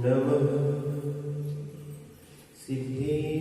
नमः सिद्धेभ्यः।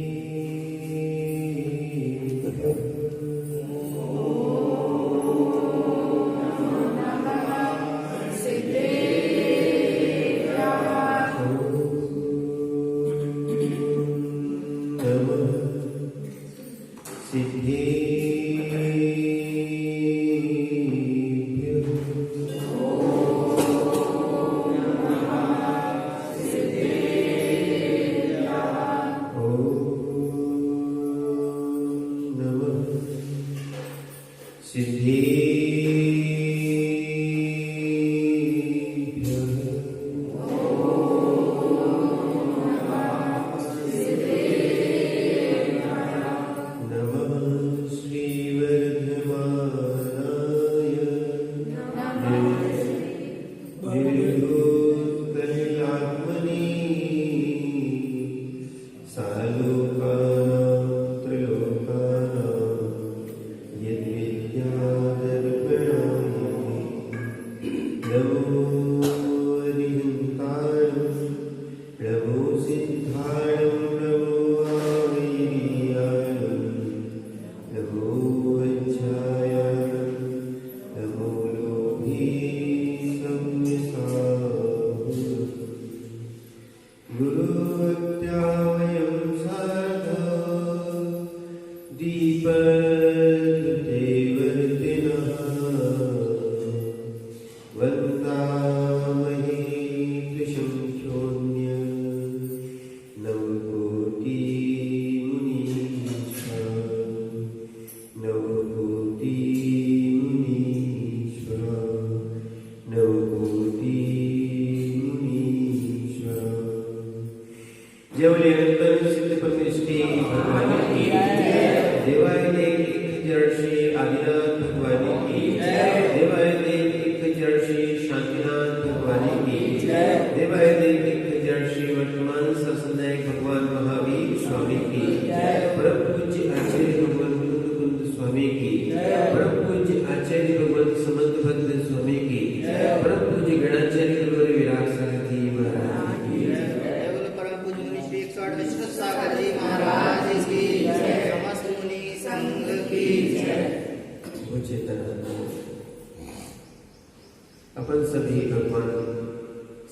अपन सभी भगवान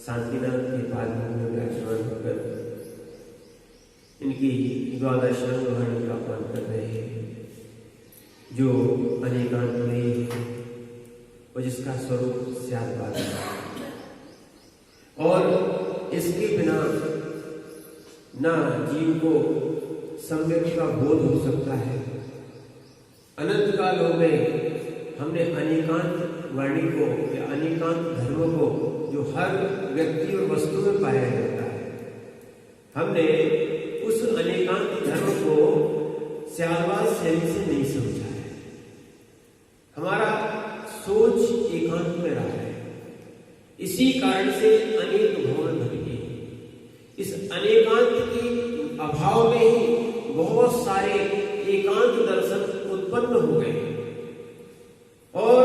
शांतिनाथ के पाद में विराजमान होकर इनकी द्वादश वाणी का पान कर रहे हैं, जो अनेकांतमयी है और जिसका स्वरूप स्याद्वाद है, और इसके बिना ना जीव को सम्यक का बोध हो सकता है। अनंत कालों में हमने अनेकांत वाणी को या अनेकांत धर्म को, जो हर व्यक्ति और वस्तु में पाया जाता है, हमने उस अनेकांत धर्म को स्याद्वाद शैली से नहीं समझा है। हमारा सोच एकांत में रहा है, इसी कारण से अनेक भवन बन गए। इस अनेकांत के अभाव में ही बहुत सारे एकांत दर्शन उत्पन्न हो गए, और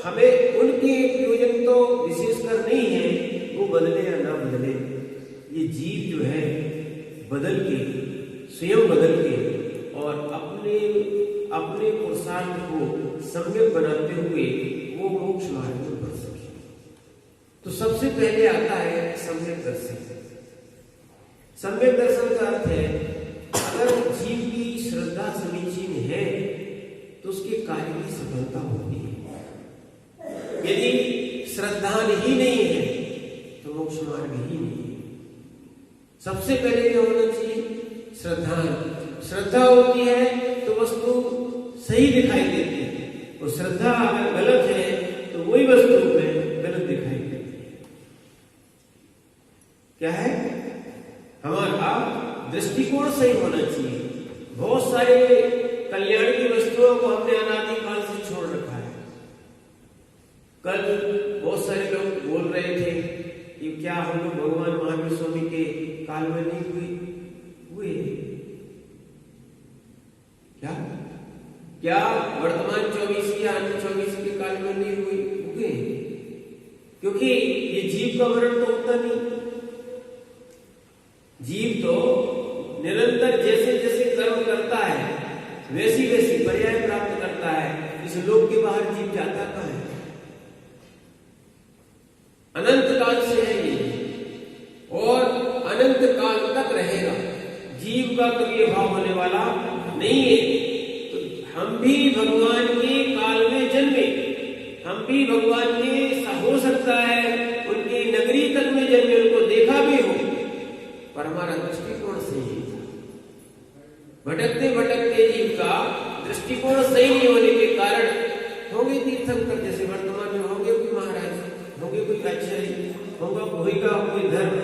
हमें उनके प्रयोजन तो विशेषकर नहीं है, वो बदले या ना बदले, ये जीव जो है बदल के, स्वयं बदल के और अपने अपने पुरुषार्थ को सम्यक बनाते हुए वो मोक्ष मार्ग में बढ़ सके। तो सबसे पहले आता है सम्यक दर्शन। सम्यक दर्शन का अर्थ है, अगर जीव की श्रद्धा समीचीन है तो उसके कार्य की सफलता होती है। यदि श्रद्धा ही नहीं है तो मोक्ष मार्ग ही नहीं है। सबसे पहले क्या होना चाहिए? श्रद्धा। श्रद्धा होती है तो वस्तु सही दिखाई देती है, और श्रद्धा अगर गलत है तो वही वस्तु में गलत दिखाई देती है। क्या है? हमारा दृष्टिकोण सही होना चाहिए। बहुत सारे कल्याण की वस्तुओं को हमने अनादिकाल से छोड़ रखा है। कल बहुत सारे लोग बोल रहे थे कि क्या हम लोग भगवान महावीर स्वामी के काल में नहीं हुए? क्या वर्तमान 24 या अन्य 24 के काल में नहीं हुए? क्योंकि ये जीव का मरण तो होता नहीं, जीव तो निरंतर जैसे जैसे कर्म करता है वैसी वैसी पर्याय प्राप्त करता है। इस लोक के बाहर जीव जाता कहाँ है? अनंत काल से है ये और अनंत काल तक रहेगा। जीव का कभी अभाव होने वाला नहीं है। तो हम भी भगवान के काल में जन्मे, हम भी भगवान के हो सकता है उनकी नगरी तक में जन्मे, उनको देखा भी हो, पर हमारा दृष्टिकोण सही था। भटकते भटकते जीव का दृष्टिकोण सही नहीं होने के कारण होंगे तीर्थंकर, जैसे वर्तमान में होंगे कोई महाराज, होंगे कोई आचार्य, होगा कोई धर्म,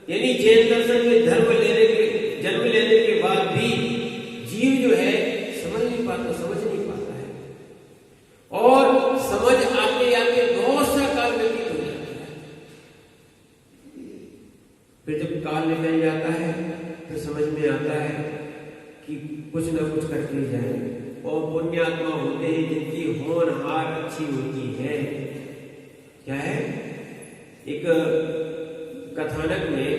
यानी जैन दर्शन में धर्म लेने के जन्म लेने के बाद भी जीव जो है समझ नहीं पाता है और समझ आते आते बहुत सा काल व्यतीत हो जाता है। फिर जब काल निकल जाता है फिर समझ में आता है कि कुछ न कुछ करके जाए। और पुण्यात्मा होते हैं जिनकी होनहार अच्छी होती है। क्या है? एक कथानक में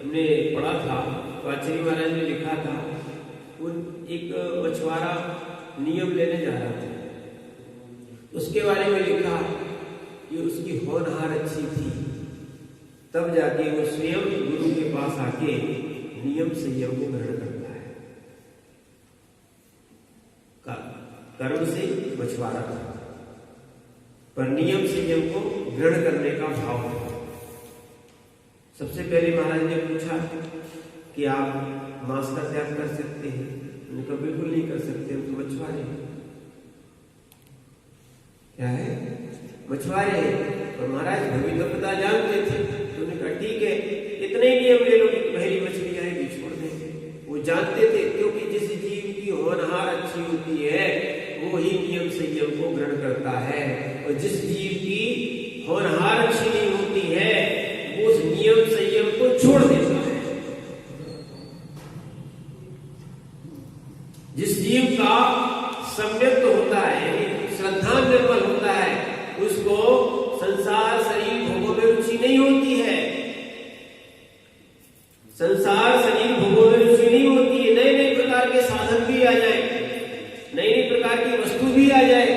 हमने पढ़ा था, तो आचार्य महाराज ने लिखा था, एक मछुआरा नियम लेने जा रहा था, उसके बारे में लिखा कि उसकी होनहार अच्छी थी, तब जाके वो स्वयं गुरु के पास आके नियम संयम को ग्रहण करता है। कर्म से मछुआरा था, पर नियम संयम को ग्रहण करने का भाव था। सबसे पहले महाराज ने पूछा कि आप मांस का त्याग कर सकते हैं? उन्होंने कहा बिल्कुल नहीं कर सकते, हम तो मछुआरे हैं। क्या है? मछुआरे हैं। और महाराज भविष्यवक्ता जानते थे, तो उन्होंने कहा ठीक है, इतने ही नियम ले लो कि पहली मछली आएगी छोड़ देंगे। वो जानते थे, क्योंकि जिस जीव की होनहार अच्छी होती है वो ही नियम संयम को ग्रहण करता है, और जिस जीव की होनहार अच्छी नहीं होती है वो उस नियम संयम को छोड़ देता है। जिस जीव का सम्यक होता है, श्रद्धा निर्मल होता है, उसको संसार शरीर भोगों में रुचि नहीं होती है। संसार शरीर भोगों में रुचि नहीं होती है। नए नए प्रकार के साधन भी आ जाए, नई नई प्रकार की वस्तु भी आ जाए,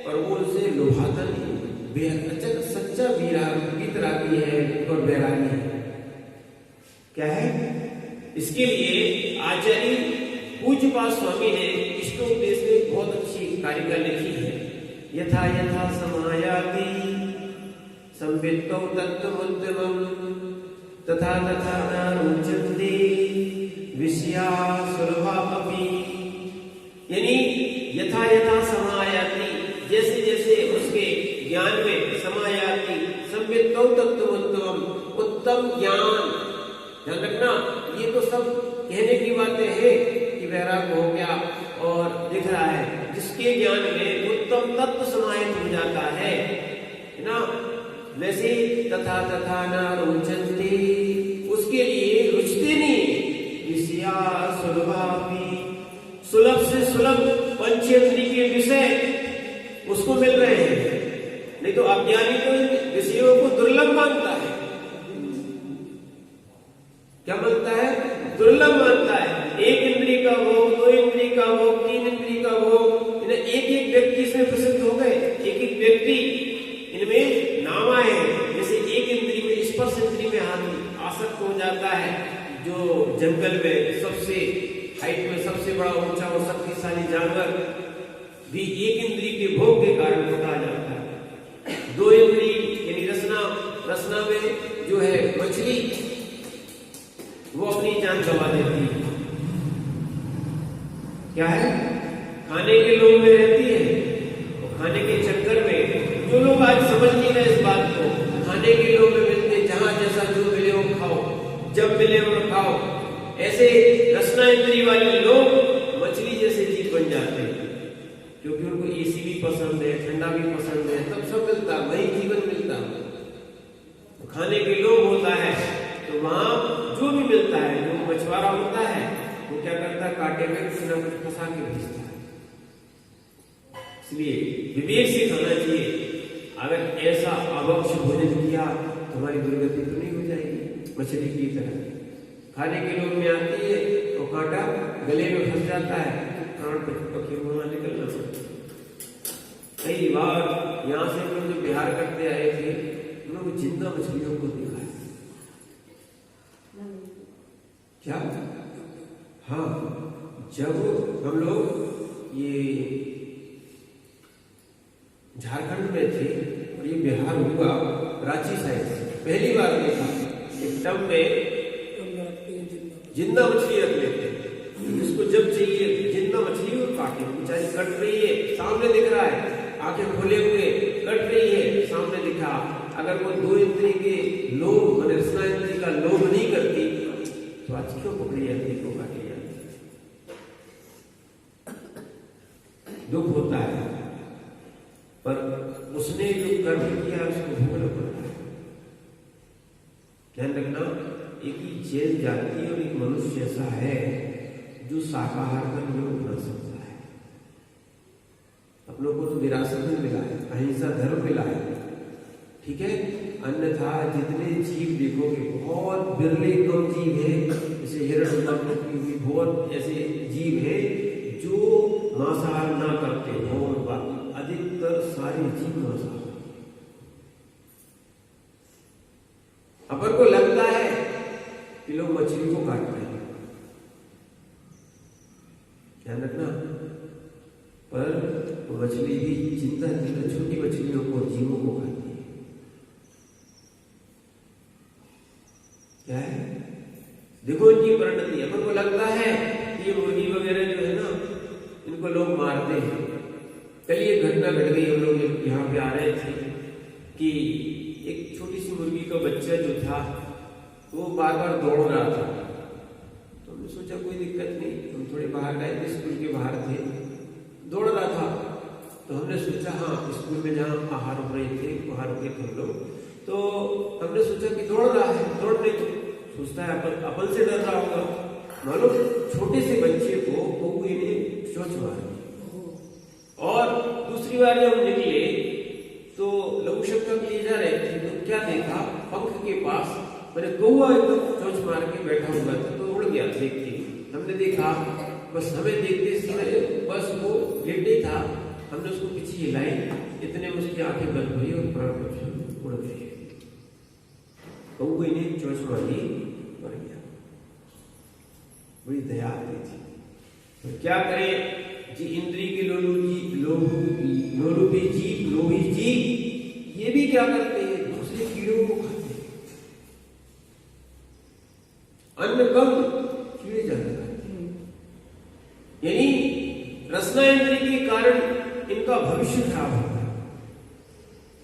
पर वो उसे लुभाता नहीं। बेहद सच्चा वितरागी है और बैरागी है। क्या है? इसके लिए आचार्य पूज्यपाद स्वामी ने इष्टोपदेश में बहुत अच्छी कारिका लिखी है। यथा यथा समायाति संवित्तौ तत्त्वमुद्यमम् तथा तथा न रुचन्ति विषया सुलभापि। यानी यथा यथा समायाति, जैसे जैसे उसके ज्ञान में समायाति, संवित्तौ तत्त्वमुत्तमम्, उत्तम ज्ञान। ध्यान रखना, ये तो सब कहने की बातें हैं कि वैराग हो गया और दिख रहा है। जिसके ज्ञान में उत्तम तत्व समाहित हो जाता है ना, वैसे तथा तथा न रुचन्ति, उसके लिए रुचते नहीं। विषया सुलभापि, सुलभ से सुलभ पंचेंद्रिय के विषय उसको मिल रहे हैं। नहीं तो अज्ञानी तो विषयों को दुर्लभ मानता है। क्या मानता है? दुर्लभ मानता है। एक इंद्रिय का भोग, दो इंद्रिय का भोग, तीन इंद्रिय का भोग, एक एक व्यक्ति इसमें प्रसिद्ध हो गए। एक एक व्यक्ति इनमें नामा है। जैसे एक इंद्रिय में, स्पर्श इंद्रिय में आदमी आसक्त हो जाता है, जो जंगल में सबसे हाइट में सबसे बड़ा ऊंचा और शक्तिशाली जानवर भी एक इंद्रिय के भोग के कारण पकड़ा जाता है। दो इंद्रिय यानी रसना में जो है मछली, वो अपनी जान गंवा देती है। क्या है? खाने के लोभ में रहती है, और खाने के चक्कर में जो लोग आज समझ नहीं रहे इस बात को, खाने के लोभ में मिलते, जहां जैसा जो मिले वो खाओ, जब मिले वो खाओ। ऐसे रसना इंद्रिय वाले लोग मछली जैसे जीव बन जाते हैं, क्योंकि उनको एसी भी पसंद है, ठंडा भी पसंद है, तब सब मिलता, वही जीवन मिलता। तो खाने के लोभ होता है तो वहां जो भी मिलता है, जो मछुआरा होता है वो क्या करता है? कांटे में कुछ ना कुछ फंसा के भेजता है। इसलिए विवेक से खाना चाहिए। अगर ऐसा अभक्ष भोजन किया तो हमारी दुर्गति तो नहीं हो जाएगी मछली की तरह। खाने के लोभ में आती है तो कांटा गले में फंस जाता है, प्राण पक्षी वहां निकलना पड़ता है। कई बार यहाँ से हम लोग जो बिहार करते आए थे, हम लोग जिंदा मछलियों को देखा है। क्या? हाँ, जब हम लोग ये झारखंड में थे और ये बिहार हुआ रांची साइड से, पहली बार देखा एक टब में जिंदा मछली रख लेते हैं, जिसको जब चाहिए जिंदा मछली को काटे, बेचारी कट रही है, सामने दिख रहा है, आंखें खोले हुए कट रही है, सामने दिखा। अगर वो 2 इंद्रिय के लोभ, रसना इंद्रिय का लोभ नहीं करती तो आज क्यों पकड़ी जाती, क्यों काटी जाती? दुख होता है, पर उसने जो कर्म किया उसको भोगना पड़ता है। ध्यान रखना, एक ही जैन जाति और एक मनुष्य ऐसा है जो शाकाहार का नियम बना सकता है। अपनों को तो विरासत में मिला है, अहिंसा धर्म मिला है, ठीक है। अन्यथा जितने जीव देखोगे बहुत बिरले कम जीव है, जैसे हिरण्यकशिपु, बहुत ऐसे जीव है जो मांसाहार ना करते हो, बाकी अधिकतर सारे जीव मांसाहार। अपन को लगता है कि लोग मछली को काट रहे हैं, ध्यान रखना, पर मछली भी जिंदा छोटी मछलियों को, जीवों को खाती है। क्या है? देखो इनकी परिणति। अपन को लगता है कि ये मुर्गी वगैरह जो है ना, इनको लोग मारते हैं। कल ये घटना घट गई, हम लोग यहाँ पे आ रहे थे कि एक छोटी सी मुर्गी का बच्चा जो था वो बार बार दौड़ रहा था, तो हमने सोचा कोई दिक्कत नहीं, हम थोड़े बाहर गए थे, स्कूल के बाहर थे, दौड़ रहा था, तो हमने सोचा हाँ स्कूल में जहाँ आहार हो रहे थे वहां रुके थे हम लोग, तो हमने सोचा कि दौड़ रहा है, दौड़ रही, तो सोचता है अपन से डर रहा होगा। मालूम छोटे से बच्चे को कौवे ने चोंच मारी, और दूसरी बार जब हम निकले तो लघु शक्का के लिए जा रहे थे, तो क्या देखा, पंख के पास मैंने कौवा एकदम चोंच मार के बैठा हुआ था, तो उड़ गया देख के। हमने देखा, बस हमें देखते समय बस वो लेटे था, हमने उसको पीछे हिलाई, इतने में उसकी आंखें बंद हुई और प्राण उड़ गए। कौवे ने चोंच मारी, मर गया। बड़ी दया आती थी। तो क्या करें जी, इंद्री के लोलुपी जीव, लोभी जीव, ये भी क्या करते हैं, दूसरे कीड़ों को खाते हैं। अन्न कम, कीड़े ज्यादा खाते हैं। यानी रसना इंद्री के कारण इनका भविष्य खराब होता है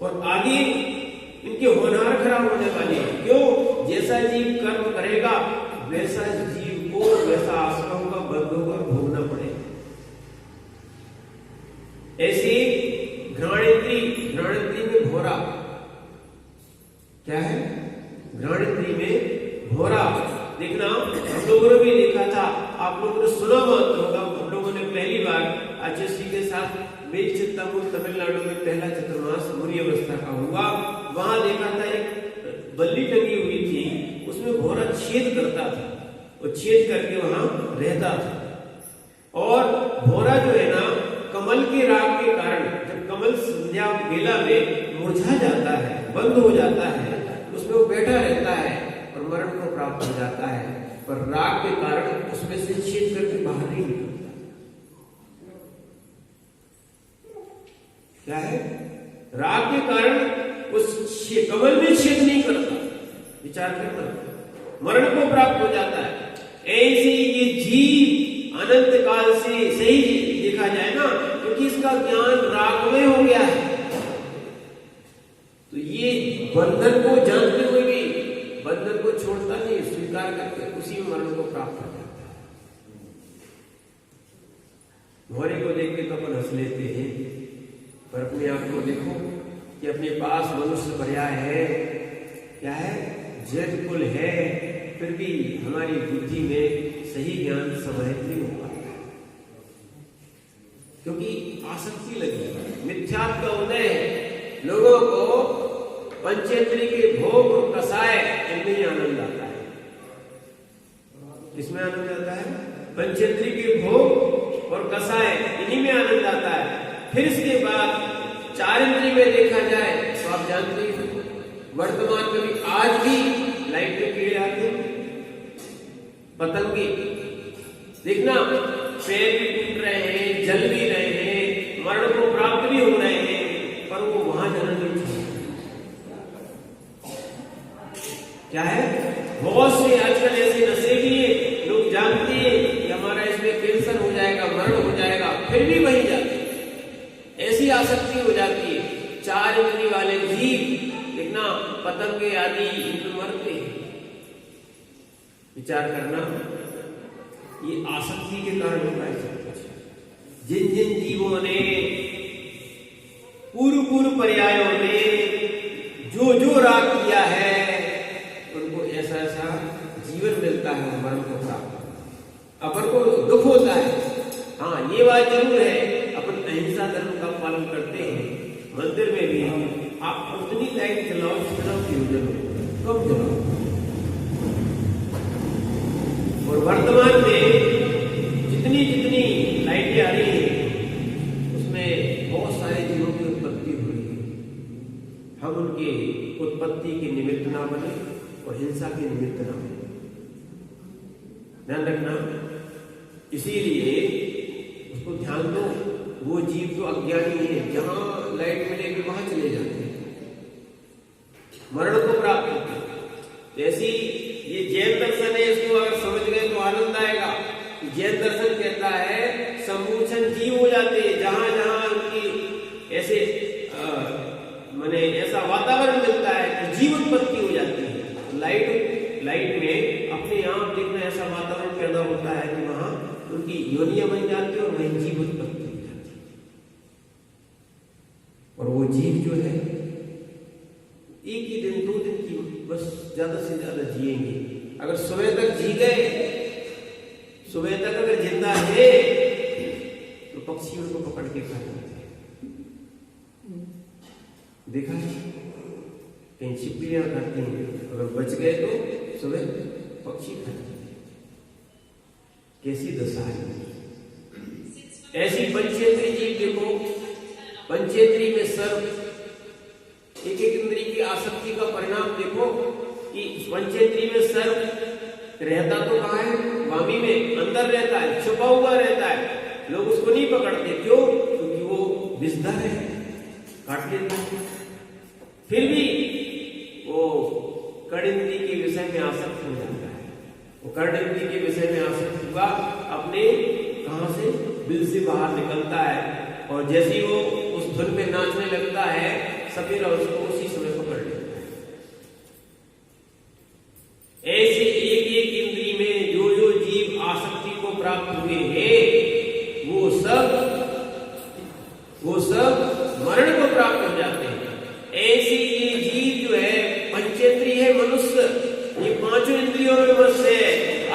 और आगे इनके होनहार खराब होने वाले हैं। क्यों? जैसा जीव कर्म करेगा वैसा जीव को वैसा आश्रम का बंधों का भोगना पड़ेगा। ऐसे घ्राणेन्द्रिय में भोरा, क्या है? घ्राणेन्द्रिय में भोरा। देखना, हम लोगों ने भी देखा था, आप लोगों ने सुना मत होगा, हम लोगों ने पहली बार आचार्य के साथ मेल चित्तापुर तमिलनाडु में पहला चतुर्मास मुनि अवस्था का हुआ, वहां देखा था एक बल्ली टंगी हुई थी, उसमें भोरा छेद करता था, वो छेद करके वहां रहता था। और भोरा जो है ना, कमल के राग के कारण जब कमल संध्या बेला में मुरझा जाता है, बंद हो जाता है, उसमें वो बैठा रहता है और मरण को प्राप्त हो जाता है, पर राग के कारण उसमें से छेद करके बाहर नहीं निकलता। क्या है? राग के कारण उस कमल में छेद नहीं करता, विचार करना, मरण को प्राप्त हो जाता है। ऐसे ये जीव अनंत काल से सही देखा जाए ना, क्योंकि इसका ज्ञान रागमय हो गया है, तो ये बंधन को जानते हुए भी बंधन को छोड़ता नहीं, स्वीकार करके उसी में मरण को प्राप्त हो जाता है। भौरे को देख के तो अपन हंस लेते हैं, पर अपने आप को देखो कि अपने पास मनुष्य पर्याय है, क्या है? जैन कुल है, फिर भी हमारी बुद्धि में सही ज्ञान समाहित नहीं हो पाता है, क्योंकि आसक्ति लगी, मिथ्यात्व का उदय है, लोगों को पंचेंद्रिय के भोग और कसाय इनमें आनंद आता है। किसमें आनंद आता है? पंचेंद्रिय के भोग और कसाय, इन्हीं में आनंद आता है। फिर इसके बाद 4 इंद्रिय में देखा जाए तो आप जानते हैं वर्तमान में भी आज भी लाइट में कीड़े आते हैं, पतंगे, देखना पेड़ भी टूट रहे हैं, जल भी रहे हैं, मरण को प्राप्त भी हो रहे हैं, पर वो वहां जाना नहीं चाहिए। क्या है? बहुत से आजकल ऐसे नशे भी हैं, लोग जानते हैं कि हमारा इसमें कैंसर हो जाएगा, मरण हो जाएगा, फिर भी वहीं जाते हैं। ऐसी आसक्ति हो जाती है। 4 इंद्रिय वाले जीव देखना पतंगे आदि इनमें मरते हैं। विचार करना, ये आसक्ति के कारण होता है सब कुछ। जिन जिन जीवों ने पूर्व पर्यायों में जो जो राग किया है उनको ऐसा ऐसा जीवन मिलता है, मरण को प्राप्त। अपन को दुख होता है, हाँ ये बात जरूर है, अपन अहिंसा धर्म का पालन करते हैं। मंदिर में भी आप उतनी लाइट जलाओ जितना प्रयोजन हो, कम जलाओ। और वर्तमान में जितनी जितनी लाइटें आ रही हैं उसमें बहुत सारे जीवों की उत्पत्ति हो रही है। हम उनके उत्पत्ति के निमित्त ना बने और हिंसा के निमित्त ना बने, ध्यान रखना। इसीलिए उसको ध्यान दो। वो जीव जो अज्ञानी है, जहां लाइट मिलेगी वहां चले जाते हैं, मरण को प्राप्त होते हैं। जैसी ये जैन दर्शन है, इसको अगर समझ गए तो आनंद आएगा। जैन दर्शन कहता है सम्मोचन जीव हो जाते हैं, जहां जहां उनकी ऐसे माने ऐसा वातावरण मिलता है कि जीव उत्पत्ति हो जाती है। लाइट में अपने आप देखना ऐसा वातावरण पैदा होता है कि वहां उनकी योनियां बन जाती है और वहीं जीव उत्पत्ति हो जाती है। और वो जीव जो है एक ही दिन 2 दिन की बस ज्यादा से ज्यादा जिएंगे। अगर सुबह तक जी गए, सुबह तक अगर जिंदा है तो पक्षी उनको पकड़ के खा जाते हैं। देखा है कहीं छिपकलियां खाती हैं, अगर बच गए तो सुबह पक्षी खा जाते हैं। कैसी दशा है। ऐसी पंचेंद्रिय जीव देखो, पंचेंद्रिय में सर्प, एक एक इंद्रिय की आसक्ति का परिणाम देखो कि पंचेंद्रिय में सर्प रहता तो कहाँ है? वामी में, अंदर रहता है, छुपा हुआ रहता है। लोग उसको नहीं पकड़ते, क्यों? क्योंकि वो विषधर है, काट लेता है। फिर भी वो कर्ण इंद्रिय के विषय में आसक्त हो जाता है। वो कर्ण इंद्रिय के विषय में आसक्त हुआ, अपने कहां से? बिल से बाहर निकलता है, और जैसे ही वो उस धुन में नाचने लगता है, सपेरा उसको उसी समय पकड़ लेता है। ऐसे एक एक इंद्रिय में जो जो जीव आसक्ति को प्राप्त हुए हैं वो सब मरण को प्राप्त हो जाते हैं। ऐसे ये जीव जो है पंचेंद्रिय है, मनुष्य ये 5 इंद्रियों में बस है।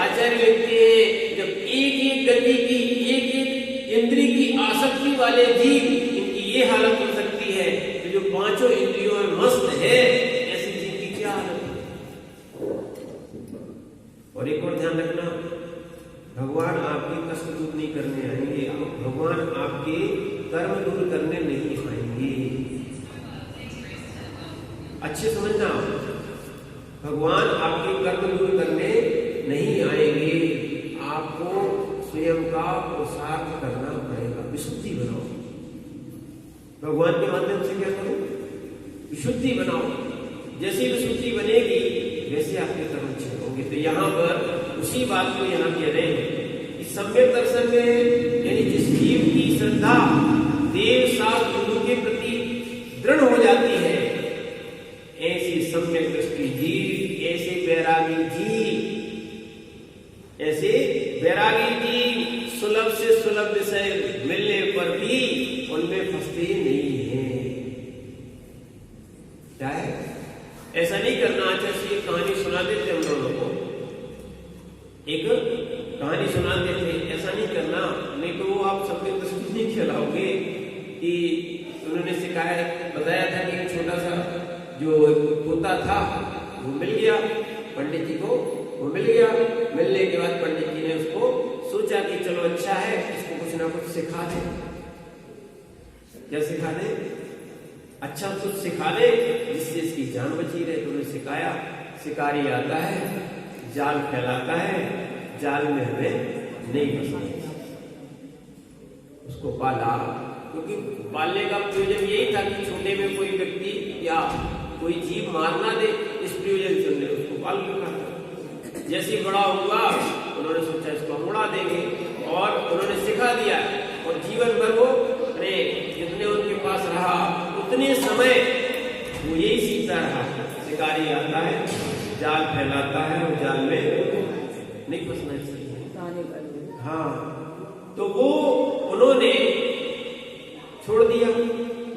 आचार्य लिखते हैं जब एक एक गति की, एक एक इंद्रिय की आसक्ति वाले जीव, इनकी ये हालत हो सकती है कि जो 5 इंद्रियों में मस्त है, ऐसी जीव की क्या हालत है। और एक और ध्यान रखना, भगवान आपके कष्ट दूर नहीं करने आएंगे, भगवान आपके कर्म दूर करने नहीं आएंगे। अच्छे समझना, भगवान आपके कर्म दूर करने नहीं आएंगे। आपको स्वयं का पुरुषार्थ करना पड़ेगा। विशुद्धि बनाओ, भगवान के माध्यम से क्या करो? विशुद्धि बनाओ। जैसी विशुद्धि बनेगी वैसे आपके कर्म अच्छे होंगे। तो यहाँ पर उसी बात को यहाँ कह रहे हैं कि सम्यक दर्शन में, यानी जिस जीव की श्रद्धा देव शास्त्र गुरु के प्रति दृढ़ हो जाती है, ऐसी सम्यक दृष्टि जीव, ऐसे बैरागी जीव सुलभ से सुलभ विषय मिलने पर भी उनमें फंसते नहीं है। क्या है? ऐसा नहीं करना। अच्छा, ये कहानी सुना देते हम लोगों को, एक कहानी सुनाते थे, ऐसा नहीं करना, नहीं तो वो आप सम्यक दृष्टि नहीं खिलाओगे। कि उन्होंने सिखाया, बताया था कि छोटा सा जो तोता था वो मिल गया पंडित जी को, वो मिल गया। मिलने के बाद पंडित जी ने उसको सोचा कि चलो अच्छा है, इसको कुछ ना कुछ सिखा दे। क्या सिखा दे? अच्छा कुछ सिखा दे जिससे इसकी जान बची रहे। तो उन्हें सिखाया। शिकारी आता है, जाल फैलाता है, जाल में हमें नहीं फंसना। उसको पाला, क्योंकि पालने का प्रयोजन यही था कि छोटे में कोई व्यक्ति या कोई जीव मार ना दे, इस प्रयोजन से उन्होंने उसको पाल रखा था। जैसे बड़ा हुआ उन्होंने सोचा इसको हम उड़ा देंगे, और उन्होंने सिखा दिया। और जीवन भर वो जितने उनके पास रहा उतने समय वो यही सीखता रहा। शिकारी आता है, जाल फैलाता है और जाल में नहीं फंसना चाहिए। हाँ, तो वो उन्होंने छोड़ दिया,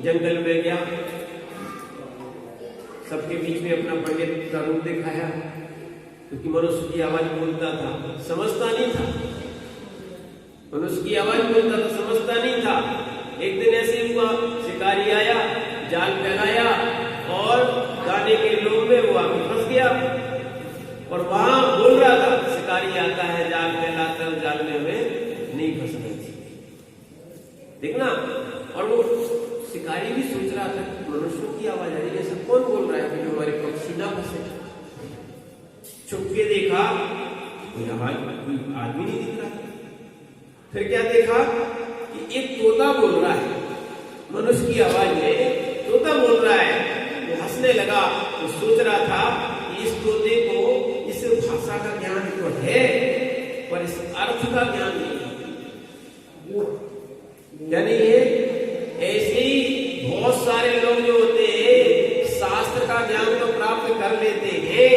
जंगल में गया, सबके बीच में अपना पंडित का रूप दिखाया, क्योंकि मनुष्य की आवाज बोलता था, समझता नहीं था। मनुष्य की आवाज बोलता था, समझता नहीं था। एक दिन ऐसे हुआ, शिकारी आया, जाल फैलाया और दाने के लोभ में वो आके फंस गया। और वहां बोल रहा था, शिकारी आता है, जाल फैलाता है, जाल में हमें नहीं फंसना चाहिए। देखना। और वो शिकारी भी सोच रहा था मनुष्यों की आवाज आ रही है, ऐसा कौन बोल रहा है कि जो हमारे पक्षी ना फंसे। छुप के देखा, कोई आवाज, कोई आदमी नहीं दिख रहा। फिर क्या देखा कि एक तोता बोल रहा है, मनुष्य की आवाज में तोता बोल रहा है। वो हंसने लगा। वो सोच रहा था कि इस तोते को इस भाषा का ज्ञान तो है, पर इस अर्थ का ज्ञान नहीं। यानी ये ऐसे ही बहुत सारे लोग जो होते हैं शास्त्र का ज्ञान तो प्राप्त कर लेते हैं,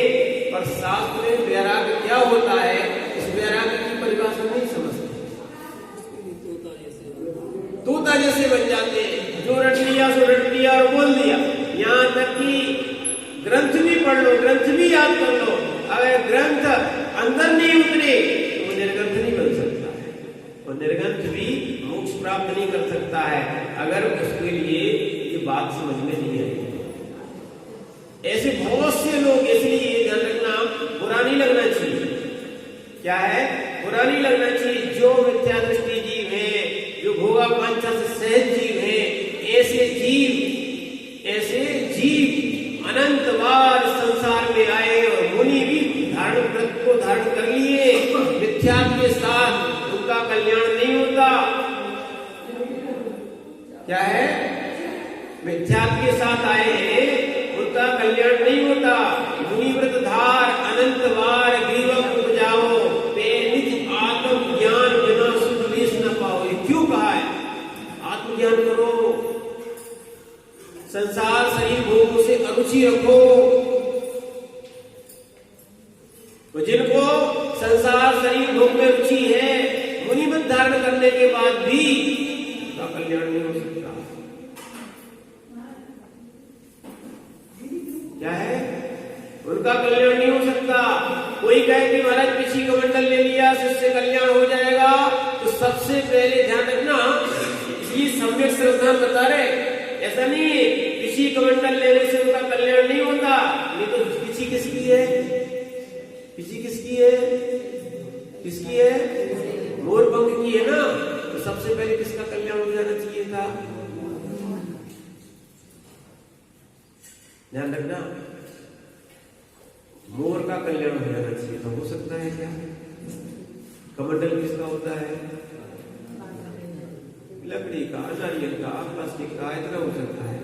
पर शास्त्र में वैराग्य क्या होता है इस वैराग्य की परिभाषा नहीं समझते। तोता जैसे बन जाते हैं, जो रट लिया सो रट लिया और बोल दिया। यहाँ तक कि ग्रंथ भी पढ़ लो, ग्रंथ भी याद कर लो, अगर ग्रंथ अंदर नहीं उतरे तो वो निर्ग्रंथ नहीं बन सकता है, और निर्ग्रंथ भी मोक्ष प्राप्त नहीं कर सकता है अगर उसके लिए ये बात समझ में नहीं आई। ऐसे बहुत से लोग, इसलिए ध्यान रखना, बुरा नहीं लगना चाहिए। क्या है? बुरा नहीं लगना चाहिए। जो मिथ्या दृष्टि जीव है, जो भोगाकांक्षा से सहज जीव है, ऐसे जीव अनंत बार संसार में आए और मुनि भी व्रत को धारण कर लिए, मिथ्या के साथ उनका कल्याण नहीं होता। क्या है? मिथ्या के साथ आए हैं, उनका कल्याण नहीं होता। मुनि व्रत धार अनंत बार ग्रीवम उपजाओ, पे निज आत्म ज्ञान बिना सुख लेस न पाओ। ये क्यों कहा है? आत्मज्ञान करो, संसार शरीर भोगों से अरुचि रखो। तो जिनको संसार शरीर भोग में रुचि है, मुनिमत धारण करने के बाद भी उनका कल्याण नहीं हो सकता। क्या है? उनका कल्याण नहीं हो सकता। कोई कहे कि महाराज पिछी कमंडल ले लिया उससे कल्याण हो जाएगा, तो सबसे पहले ध्यान रखना, ये सम्यक श्रद्धा बता रहे, ऐसा नहीं है पिछी कमंडल लेने से उनका कल्याण नहीं होता। नहीं तो पिछी किसकी है? पिछी किसकी है? किसकी है? मोरपंख की है ना। तो सबसे पहले किसका कल्याण हो जाना चाहिए था? ध्यान रखना, मोर का कल्याण हो जाना चाहिए था। हो सकता है क्या? कमंडल किसका होता है? लकड़ी का, नारियल का, प्लास्टिक का, इतना हो सकता है।